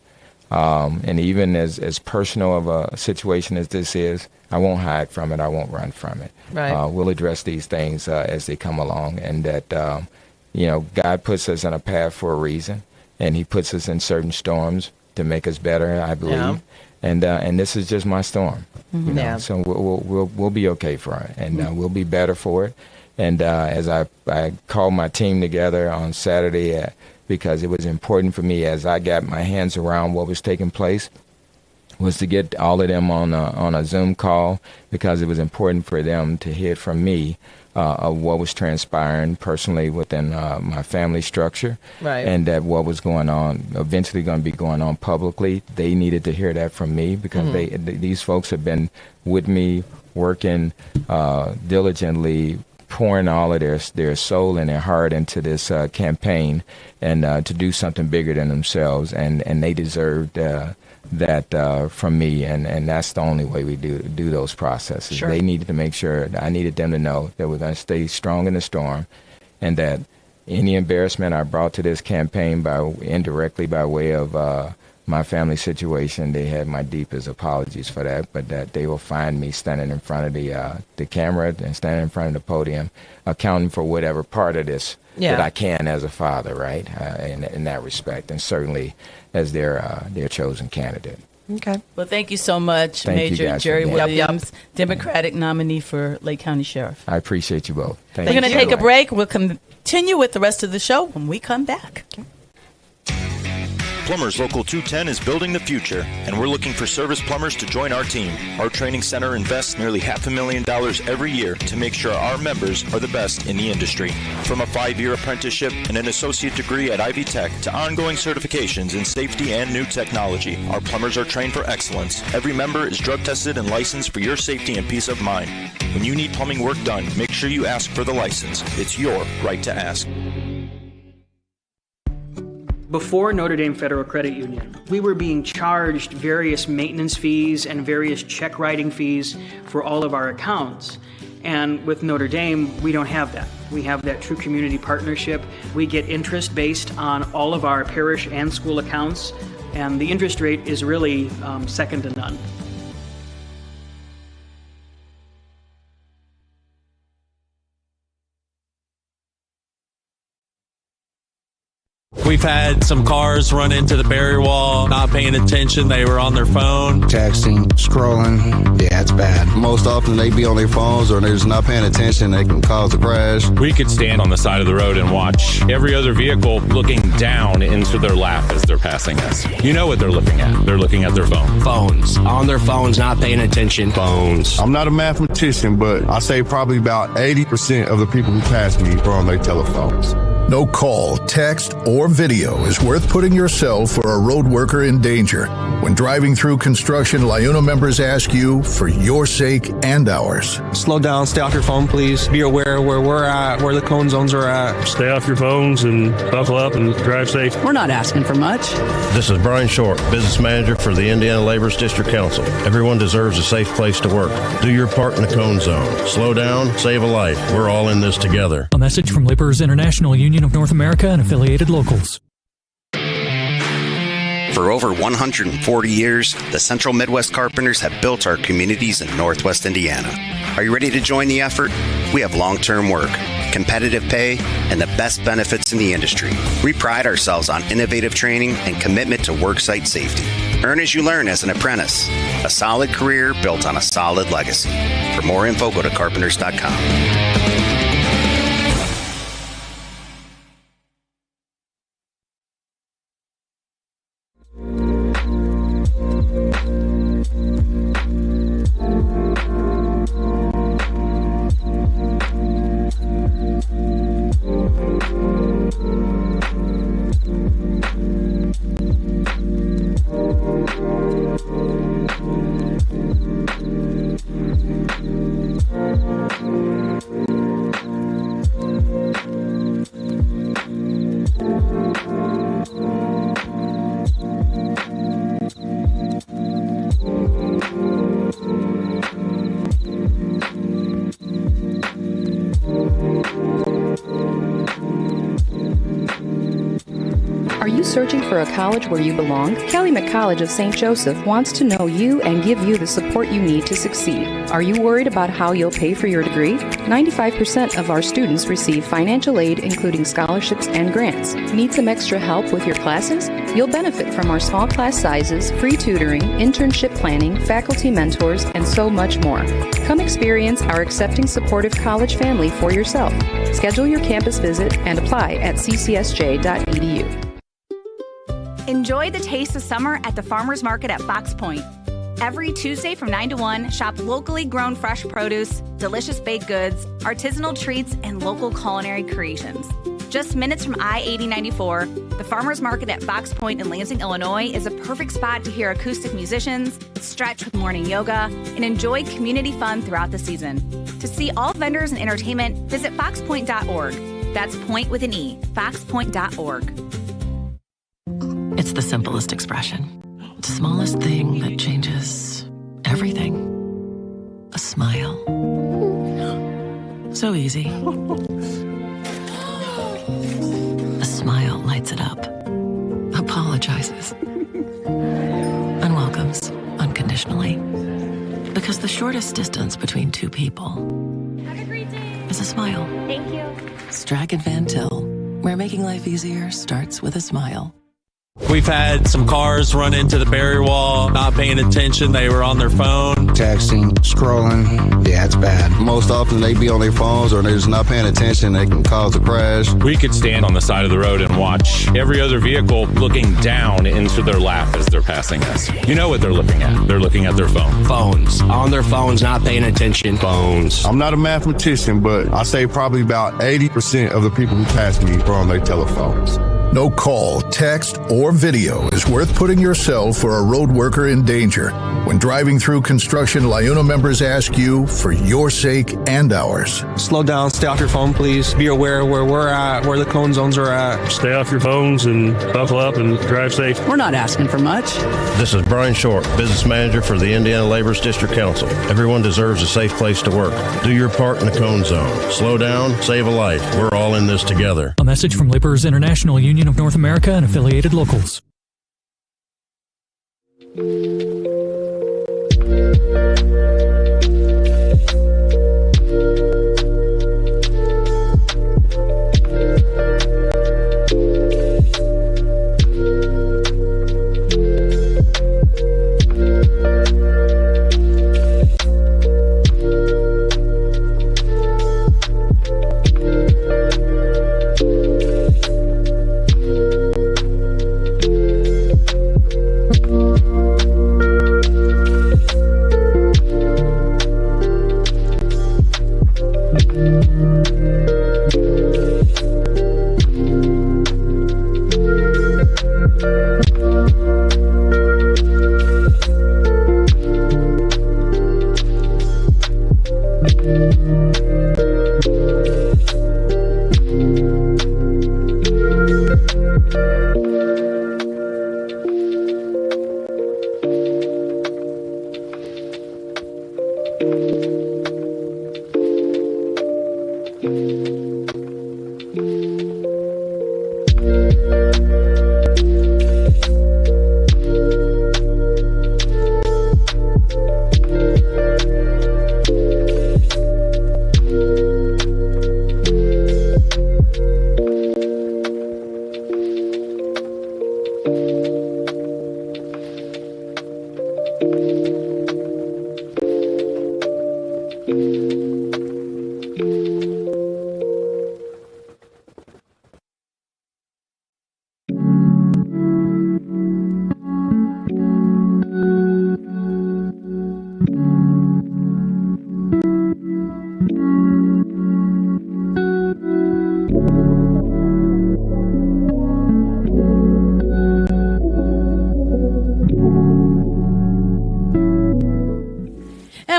And even as personal of a situation as this is, I won't hide from it. I won't run from it. Right. We'll address these things as they come along, and that God puts us on a path for a reason, and he puts us in certain storms to make us better, I believe. Yeah. And this is just my storm. So we'll be okay for it, and we'll be better for it. And as I called my team together on Saturday, because it was important for me as I got my hands around what was taking place, was to get all of them on a Zoom call, because it was important for them to hear from me of what was transpiring personally within my family structure, and that what was going on, eventually going to be going on publicly. They needed to hear that from me, because these folks have been with me, working diligently, pouring all of their soul and their heart into this campaign, and to do something bigger than themselves, and they deserved that from me, and that's the only way we do those processes. They needed to make sure, I needed them to know that we're going to stay strong in the storm, and that any embarrassment I brought to this campaign indirectly by way of my family situation, they had my deepest apologies for that, but that they will find me standing in front of the camera and standing in front of the podium, accounting for whatever part of this that I can as a father, right, in that respect, and certainly as their chosen candidate. Okay. Well, thank you so much, Major Jerry Williams, Democratic nominee for Lake County Sheriff. I appreciate you both. We're going to take a break. We'll continue with the rest of the show when we come back. Plumbers Local 210 is building the future, and we're looking for service plumbers to join our team. Our training center invests nearly $500,000 every year to make sure our members are the best in the industry. From a 5-year apprenticeship and an associate degree at Ivy Tech to ongoing certifications in safety and new technology, our plumbers are trained for excellence. Every member is drug tested and licensed for your safety and peace of mind. When you need plumbing work done, make sure you ask for the license. It's your right to ask. Before Notre Dame Federal Credit Union, we were being charged various maintenance fees and various check writing fees for all of our accounts. And with Notre Dame, we don't have that. We have that true community partnership. We get interest based on all of our parish and school accounts, and the interest rate is really second to none. We've had some cars run into the barrier wall, not paying attention. They were on their phone. Texting, scrolling. Yeah, it's bad. Most often they be on their phones or they're just not paying attention. They can cause a crash. We could stand on the side of the road and watch every other vehicle looking down into their lap as they're passing us. You know what they're looking at. They're looking at their phone. Phones. On their phones, not paying attention. Phones. I'm not a mathematician, but I say probably about 80% of the people who pass me are on their telephones. No call, text, or video is worth putting yourself or a road worker in danger. When driving through construction, LIUNA members ask you for your sake and ours. Slow down, stay off your phone, please. Be aware where we're at, where the cone zones are at. Stay off your phones and buckle up and drive safe. We're not asking for much. This is Brian Short, Business Manager for the Indiana Laborers District Council. Everyone deserves a safe place to work. Do your part in the cone zone. Slow down, save a life. We're all in this together. A message from Laborers International Union of North America and affiliated locals. For over 140 years, the Central Midwest Carpenters have built our communities in Northwest Indiana. Are you ready to join the effort? We have long-term work, competitive pay, and the best benefits in the industry. We pride ourselves on innovative training and commitment to worksite safety. Earn as you learn as an apprentice. A solid career built on a solid legacy. For more info, go to carpenters.com. Searching for a college where you belong? Calumet College of St. Joseph wants to know you and give you the support you need to succeed. Are you worried about how you'll pay for your degree? 95% of our students receive financial aid, including scholarships and grants. Need some extra help with your classes? You'll benefit from our small class sizes, free tutoring, internship planning, faculty mentors, and so much more. Come experience our accepting, supportive college family for yourself. Schedule your campus visit and apply at ccsj.edu. Enjoy the taste of summer at the Farmers Market at Fox Point. Every Tuesday from 9 to 1, shop locally grown fresh produce, delicious baked goods, artisanal treats, and local culinary creations. Just minutes from I-8094, the Farmers Market at Fox Point in Lansing, Illinois is a perfect spot to hear acoustic musicians, stretch with morning yoga, and enjoy community fun throughout the season. To see all vendors and entertainment, visit foxpoint.org. That's point with an E, foxpoint.org. It's the simplest expression. The smallest thing that changes everything. A smile. So easy. A smile lights it up. Apologizes. And welcomes unconditionally. Because the shortest distance between two people is a smile. Thank you. Strachan Van Til, where making life easier starts with a smile. We've had some cars run into the barrier wall, not paying attention. They were on their phone. Texting, scrolling. Yeah, it's bad. Most often they be on their phones or they're just not paying attention. They can cause a crash. We could stand on the side of the road and watch every other vehicle looking down into their lap as they're passing us. You know what they're looking at. They're looking at their phone. Phones. On their phones, not paying attention. Phones. I'm not a mathematician, but I say probably about 80% of the people who pass me are on their telephones. No call, text, or video is worth putting yourself or a road worker in danger. When driving through construction, LIUNA members ask you for your sake and ours. Slow down, stay off your phone, please. Be aware where we're at, where the cone zones are at. Stay off your phones and buckle up and drive safe. We're not asking for much. This is Brian Short, Business Manager for the Indiana Laborers District Council. Everyone deserves a safe place to work. Do your part in the cone zone. Slow down, save a life. We're all in this together. A message from Laborers International Union of North America and affiliated locals.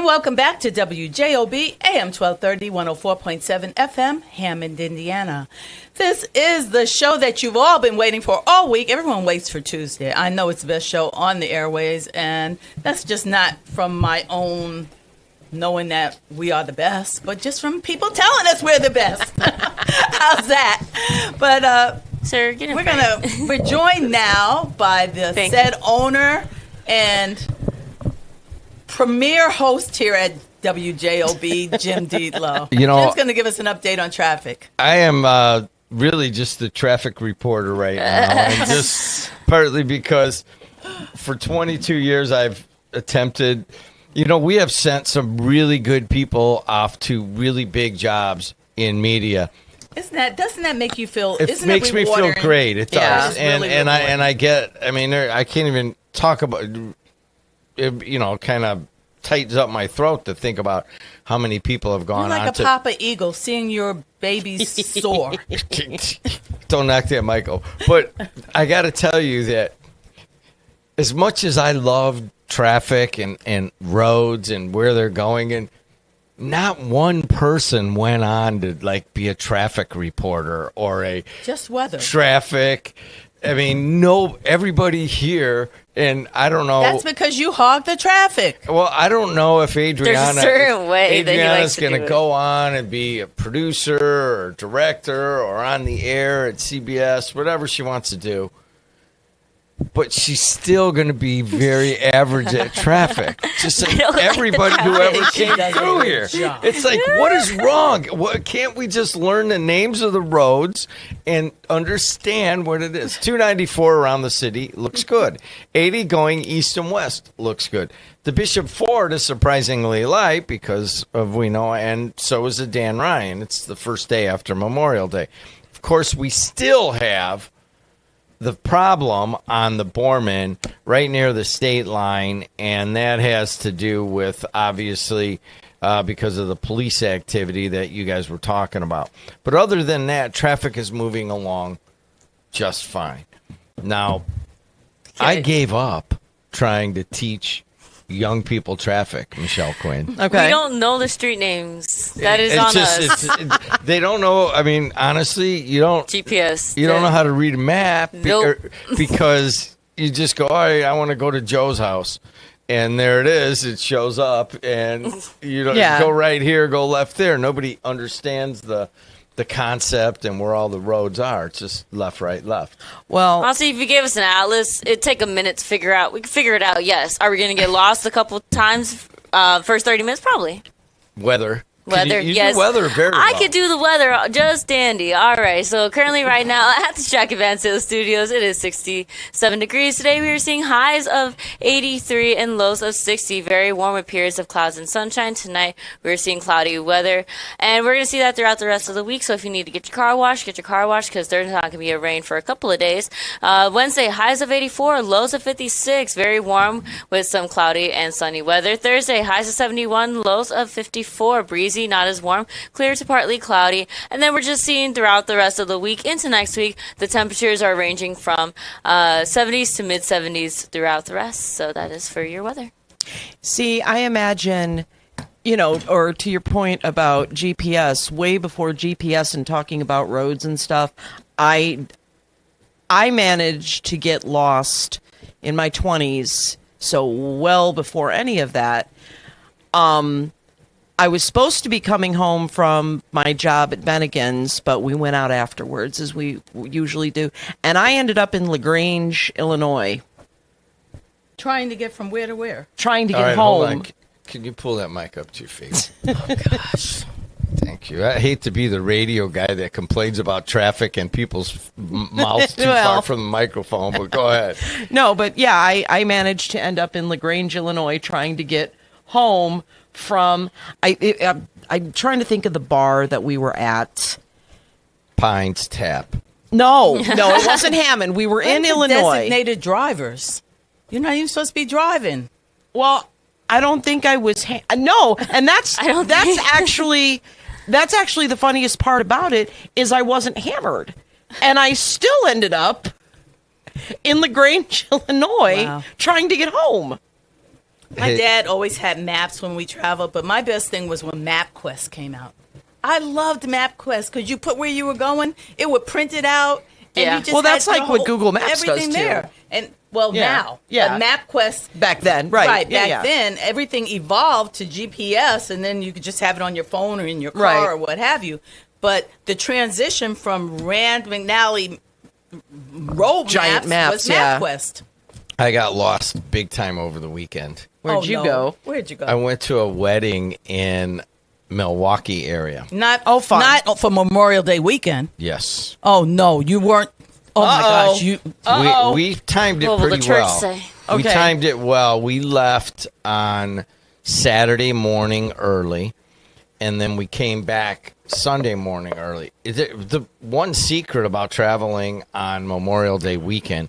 Welcome back to WJOB AM 1230 104.7 FM, Hammond, Indiana. This is the show that you've all been waiting for all week. Everyone waits for Tuesday. I know it's the best show on the airways, and that's just not from my own knowing that we are the best, but just from people telling us we're the best. How's that? But sir, we're joined now by the said owner and premier host here at WJOB, Jim Dietlow. Jim's going to give us an update on traffic. I am really just the traffic reporter right now, and just partly because for 22 years I've attempted. We have sent some really good people off to really big jobs in media. Doesn't that make you feel? It makes me feel great. It does, and I get. I mean, I can't even talk about. It, kind of tightens up my throat to think about how many people have gone You're on like to. a Papa Eagle seeing your babies soar. Don't knock that, Michael. But I got to tell you that as much as I love traffic and roads and where they're going, and not one person went on to be a traffic reporter or a just weather traffic. I mean, everybody here, and I don't know. That's because you hog the traffic. Well, I don't know if Adriana, there's a certain way Adriana's going to go on and be a producer or director or on the air at CBS, whatever she wants to do. But she's still going to be very average at traffic. Just like everybody who ever came through here. It's like, what is wrong? Can't we just learn the names of the roads and understand what it is? 294 around the city looks good. 80 going east and west looks good. The Bishop Ford is surprisingly light because of and so is the Dan Ryan. It's the first day after Memorial Day. Of course, we still have the problem on the Borman right near the state line, and that has to do with, obviously, because of the police activity that you guys were talking about. But other than that, traffic is moving along just fine. Now, I gave up trying to teach young people traffic, Michelle Quinn. Okay. We don't know the street names. That is on us. They don't know. I mean, honestly, you don't. GPS. You don't know how to read a map Nope. because you just go, all right, I want to go to Joe's house. And there it is. It shows up. And you don't go right here, go left there. Nobody understands the concept and where all the roads are. It's just left, right, left. Well, honestly, if you gave us an atlas, it'd take a minute to figure out. We could figure it out, yes. Are we going to get lost a couple times? First 30 minutes, probably. Weather. Weather, you yes. do weather very well. I could do the weather just dandy. All right. So currently right now at the Jack Van Sales Studios, it is 67 degrees. Today we are seeing highs of 83 and lows of 60. Very warm with periods of clouds and sunshine. Tonight we're seeing cloudy weather. And we're going to see that throughout the rest of the week. So if you need to get your car washed, because there's not going to be a rain for a couple of days. Wednesday, highs of 84, lows of 56. Very warm with some cloudy and sunny weather. Thursday, highs of 71, lows of 54. Breezy, not as warm, clear to partly cloudy, and then we're just seeing throughout the rest of the week into next week, the temperatures are ranging from 70s to mid 70s throughout the rest. So that is for your weather. See, I imagine, or to your point about GPS, way before GPS and talking about roads and stuff, I managed to get lost in my 20s, so well before any of that. I was supposed to be coming home from my job at Bennigan's, but we went out afterwards, as we usually do. And I ended up in LaGrange, Illinois. Trying to get from where to where? Trying to All get right, home. hold on. Can you pull that mic up to your face? Oh, gosh. Thank you. I hate to be the radio guy that complains about traffic and people's mouths too far from the microphone, but go ahead. No, but yeah, I managed to end up in LaGrange, Illinois, trying to get home from I'm trying to think of the bar that we were at. Pines Tap. No, it wasn't Hammond. We were in Illinois. Designated drivers. You're not even supposed to be driving. Well, I don't think I was. No, and that's actually the funniest part about it is I wasn't hammered, and I still ended up in LaGrange, Illinois, trying to get home. My dad always had maps when we traveled, but my best thing was when MapQuest came out. I loved MapQuest because you put where you were going, it would print it out. And you just well, that's had like what Google Maps everything does too. there. And now, yeah, MapQuest back then, right? Back then, everything evolved to GPS, and then you could just have it on your phone or in your car or what have you. But the transition from Rand McNally road giant maps was MapQuest. I got lost big time over the weekend. Where'd you go? Where'd you go? I went to a wedding in Milwaukee area. Not for Memorial Day weekend. Yes. Oh no, you weren't. Oh my gosh, you. We timed it pretty well. We timed it well. We left on Saturday morning early, and then we came back Sunday morning early. The one secret about traveling on Memorial Day weekend,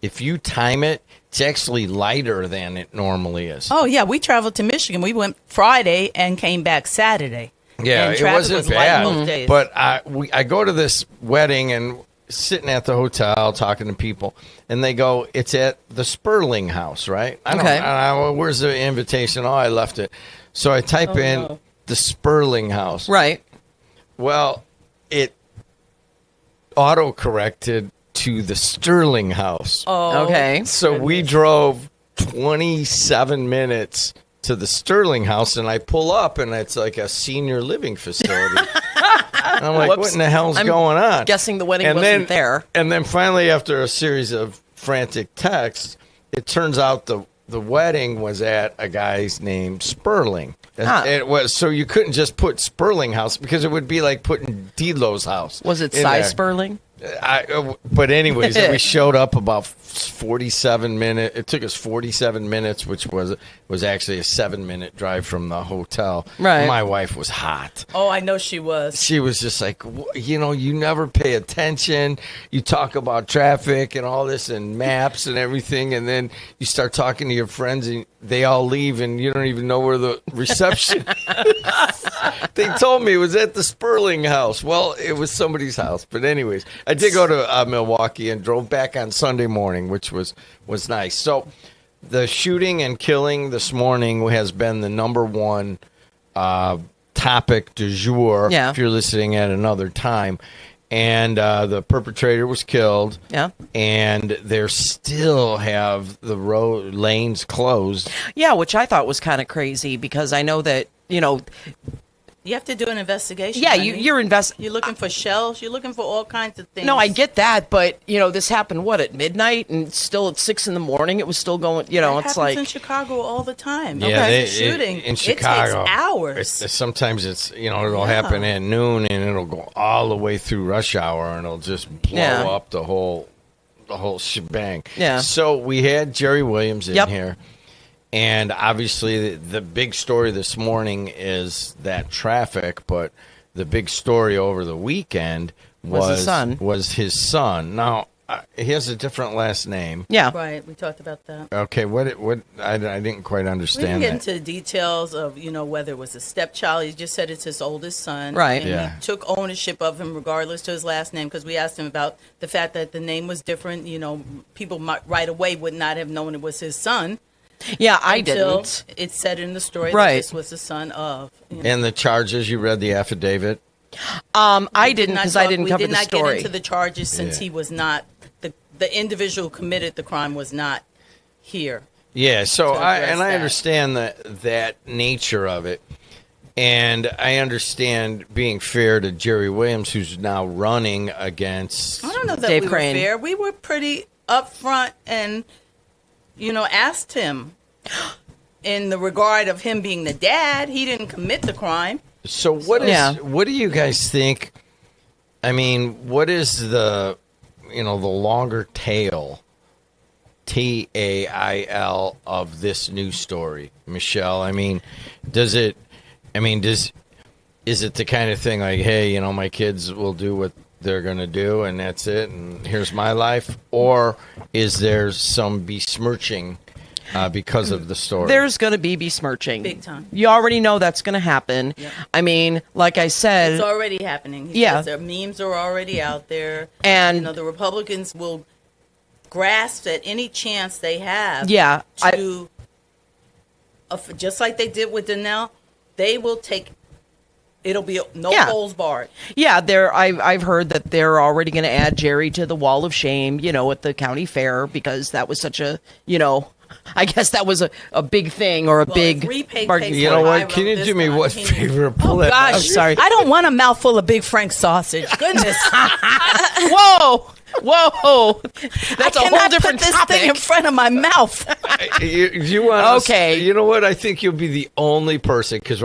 if you time it, it's actually lighter than it normally is. Oh yeah, we traveled to Michigan. We went Friday and came back Saturday. Yeah, and it wasn't bad. Both days. But I go to this wedding and sitting at the hotel talking to people, and they go, "It's at the Sperling House, right?" I don't, where's the invitation? Oh, I left it. So I type in the Sperling House. Right. Well, it auto-corrected to the Sterling House. Oh, okay. So we drove 27 minutes to the Sterling House, and I pull up, and it's like a senior living facility. And I'm like, what in the hell's going on? Guessing the wedding wasn't there. And then finally, after a series of frantic texts, it turns out the wedding was at a guy's named Sperling. It was, so you couldn't just put Sperling House because it would be like putting Delo's house. Was it Cy Sperling? But anyways, we showed up about 47 minutes. It took us 47 minutes, which was actually a 7-minute drive from the hotel. Right. My wife was hot. Oh, I know she was. She was just like, you never pay attention. You talk about traffic and all this and maps and everything, and then you start talking to your friends and they all leave and you don't even know where the reception They told me it was at the Sperling House. Well, it was somebody's house. But anyways, I did go to Milwaukee and drove back on Sunday morning, which was nice. So the shooting and killing this morning has been the number one topic du jour. Yeah. If you're listening at another time. And the perpetrator was killed. Yeah. And they still have the road lanes closed. Yeah, which I thought was kind of crazy because I know that, You have to do an investigation. Yeah, honey. you're You're looking for shells. You're looking for all kinds of things. No, I get that, but this happened at midnight, and still at 6 a.m. It was still going. That It's happens like in Chicago all the time. Yeah, Okay, shooting in Chicago, it takes hours. Sometimes it'll happen at noon and it'll go all the way through rush hour and it'll just blow up the whole shebang. Yeah. So we had Jerry Williams in Yep. here, and obviously the big story this morning is that traffic, but the big story over the weekend was his son. Now he has a different last name. Yeah. Right. We talked about that. Okay. What I didn't quite We understand didn't get that. into the details of, whether it was a stepchild. He just said it's his oldest son. Right. And Yeah. he took ownership of him regardless to his last name because we asked him about the fact that the name was different. People might, right away would not have known it was his son. Yeah, I until didn't. It said in the story Right. that this was the son of. And the charges, you read the affidavit? I didn't because I didn't cover We did the not story. get into the charges since Yeah. he was not the individual who committed the crime was not here. Yeah, so to I address that. understand that nature of it, and I understand being fair to Jerry Williams, who's now running against. I don't know that Dave we Crane. were fair. We were pretty upfront and, asked him in the regard of him being the dad. He didn't commit the crime. So what do you guys think? I mean, what is the longer tail, TAIL, of this news story, Michelle? I mean, is it the kind of thing like, hey, my kids will do what they're going to do and that's it and here's my life? Or is there some besmirching because of the story? There's going to be besmirching. Big time. You already know that's going to happen. Yep. I mean, like I said, It's already happening. He Yeah. says their memes are already out there. And- the Republicans will grasp at any chance they have Yeah, to, just like they did with Donnell, they will take, it'll be no Yeah. holes barred. yeah, I've heard that they're already going to add Jerry to the wall of shame, at the county fair because that was such a, I guess that was a big thing or a big. bargain. You know what? Can you do me one favor? Pull that. Gosh, I'm sorry. I don't want a mouthful of Big Frank sausage. Goodness. Whoa. That's a whole cannot different put this topic. thing in front of my mouth. You want Okay. You know what? I think you'll be the only person, because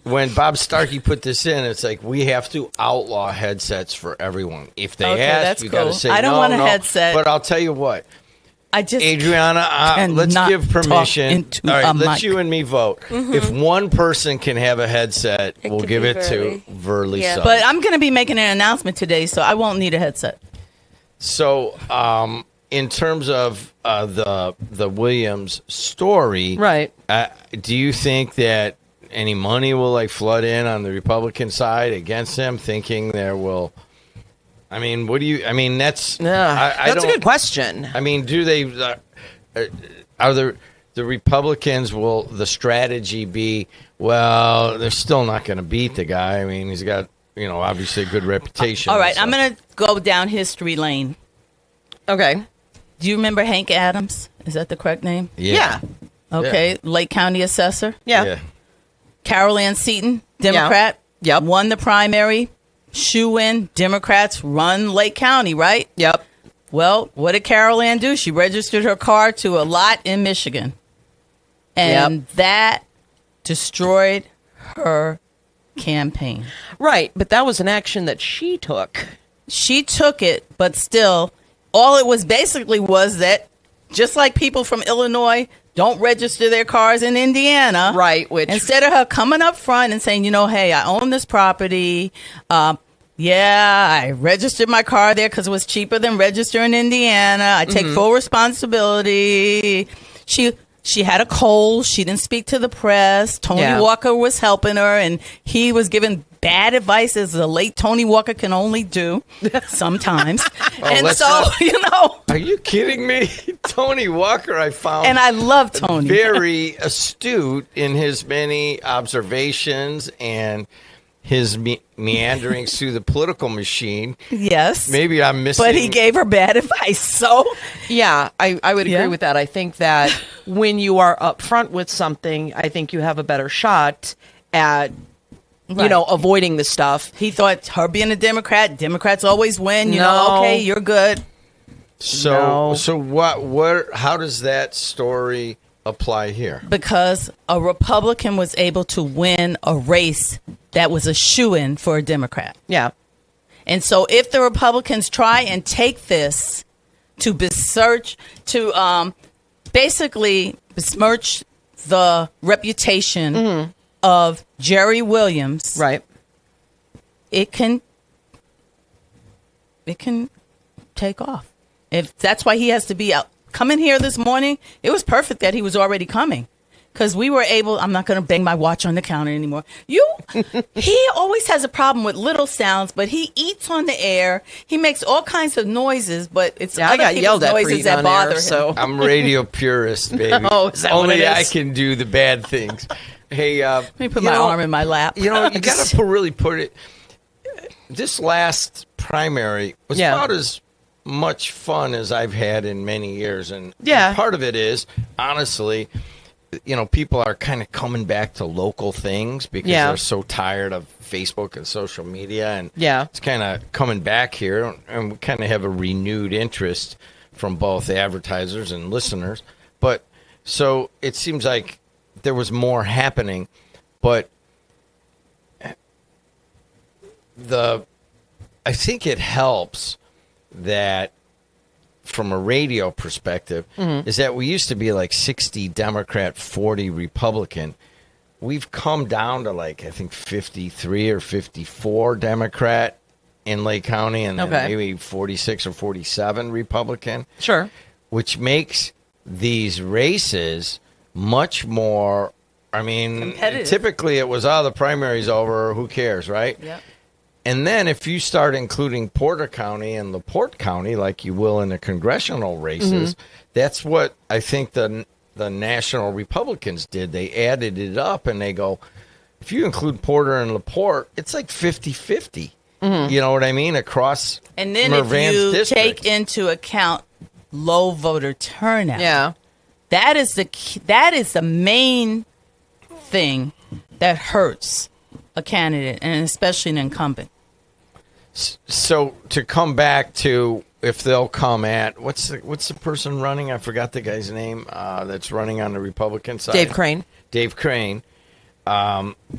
when Bob Starkey put this in, it's like we have to outlaw headsets for everyone. If they Okay, ask, that's you got to cool. say I don't no, want a no. headset. But I'll tell you what, I just Adriana, let's cannot give talk permission. into All right, a let's mic. you and me vote. If one person can have a headset, we'll could give be it to Verley. Yeah. Suggs. But I'm going to be making an announcement today, so I won't need a headset. So, in terms of the Williams story, Right. Do you think that any money will flood in on the Republican side against him, thinking there will? I mean, what do you? I mean, that's That's a good question. I mean, do they? Are the Republicans? Will the strategy be? Well, they're still not going to beat the guy. I mean, he's got obviously a good reputation. All right, so. I'm going to go down history lane. Okay. Do you remember Hank Adams? Is that the correct name? Yeah. Okay, Lake County Assessor. Yeah. Carol Ann Seaton, Democrat. Yep. Won the primary. Shoe-in. Democrats run Lake County, right? Yep. Well, what did Carol Ann do? She registered her car to a lot in Michigan. And that destroyed her campaign. Right, but that was an action that she took. She took it, but still, all it was basically was that just like people from Illinois don't register their cars in Indiana. Right, which instead of her coming up front and saying, hey, I own this property. I registered my car there because it was cheaper than registering in Indiana. I take full responsibility. She she had a cold. She didn't speak to the press. Tony Walker was helping her, and he was giving bad advice, as the late Tony Walker can only do sometimes. Are you kidding me? Tony Walker, I found. And I love Tony. Very astute in his many observations and his meanderings through the political machine. Yes. Maybe I'm missing. But he gave her bad advice. So, yeah, I would agree with that. I think that when you are upfront with something, I think you have a better shot at, avoiding the stuff. He thought her being a Democrat, Democrats always win. Okay, you're good. So what? How does that story apply here? Because a Republican was able to win a race that was a shoo-in for a Democrat. Yeah. And so if the Republicans try and take this to basically besmirch the reputation of Jerry Williams, right, it can take off. If that's why he has to be out coming here this morning, it was perfect that he was already coming. Because we were able, I'm not going to bang my watch on the counter anymore. He always has a problem with little sounds, but he eats on the air. He makes all kinds of noises, but it's I got yelled at noises that bother him. So I'm radio purist, baby. Is that Only what it I is? can do the bad things. Hey, let me put my arm in my lap. You got to really put it. This last primary was about as much fun as I've had in many years, and part of it is honestly, people are kind of coming back to local things because they're so tired of Facebook and social media, and it's kind of coming back here, and we kind of have a renewed interest from both advertisers and listeners. But so it seems like there was more happening, but I think it helps that from a radio perspective is that we used to be like 60 Democrat, 40 Republican. We've come down to I think 53 or 54 Democrat in Lake County, and then maybe 46 or 47 Republican. Sure. Which makes these races much more, typically it was, the primary's over, who cares, right? Yeah. And then if you start including Porter County and LaPorte County, like you will in the congressional races, that's what I think the national Republicans did. They added it up, and they go, if you include Porter and LaPorte, it's like 50-50. You know what I mean? Across And then Mervan's if you district. take into account low voter turnout, that is the main thing that hurts a candidate, and especially an incumbent. So to come back to if they'll come at what's the person running? I forgot the guy's name that's running on the Republican side. Dave Crane. Dave Crane,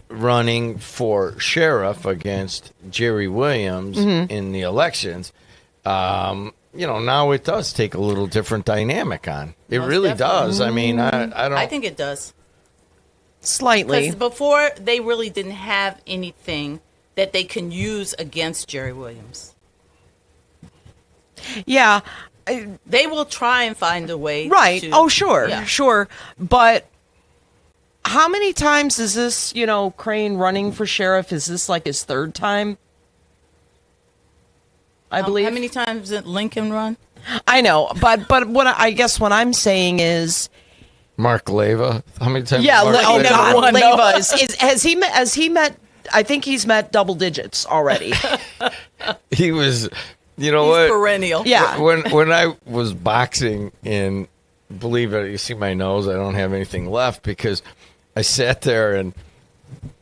running for sheriff against Jerry Williams in the elections. Now it does take a little different dynamic on. It Most really definitely. does. I mean, I don't. I think it does. Slightly. Because before, they really didn't have anything that they can use against Jerry Williams. Yeah. They will try and find a way. Right. To, Sure. But how many times is this, Crane running for sheriff? Is this like his third time? I believe. How many times did Lincoln run? I know, but what I guess what I'm saying is, Mark Leyva. How many times? yeah, Mark Leyva? Leyva has he met? I think he's met double digits already. He was, He's what? perennial. Yeah. When I was boxing, and believe it, you see my nose, I don't have anything left because I sat there and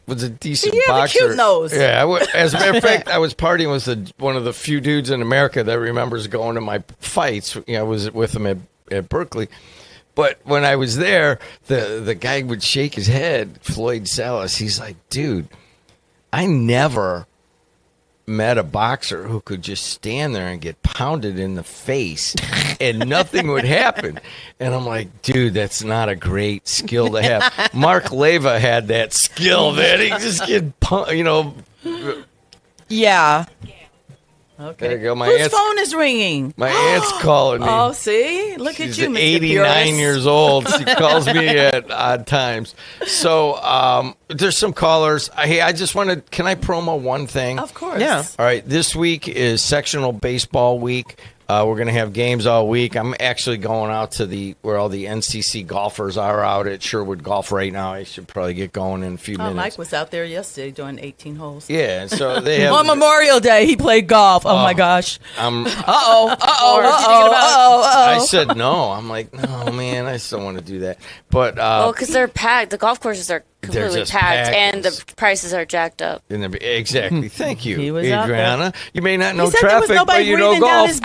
was a decent You have a boxer. cute nose. Yeah, as a matter of fact, I was partying with one of the few dudes in America that remembers going to my fights. I was with him at Berkeley. But when I was there, the guy would shake his head, Floyd Salas. He's like, dude, I never met a boxer who could just stand there and get pounded in the face and nothing would happen. And I'm like, dude, that's not a great skill to have. Mark Leyva had that skill, man. He just get, Yeah. Okay. There you go. Whose phone is ringing? My aunt's calling me. Oh, see? Look She's at you, Mr. 89 Purist. years old. She calls me at odd times. So there's some callers. Hey, I just want to, can I promo one thing? Of course. Yeah. All right. This week is sectional baseball week. We're going to have games all week. I'm actually going out to where all the NCC golfers are out at Sherwood Golf right now. I should probably get going in a few minutes. Mike was out there yesterday doing 18 holes. Yeah, so they have on Memorial Day, he played golf. Oh my gosh. I said no. I'm like, no, man, I still want to do that. But because they're packed. The golf courses are completely just packed, packed. and the prices are jacked up. Exactly. Thank you, He was out there. Adriana. You may not know He said there was traffic, nobody but you know breathing down golf. his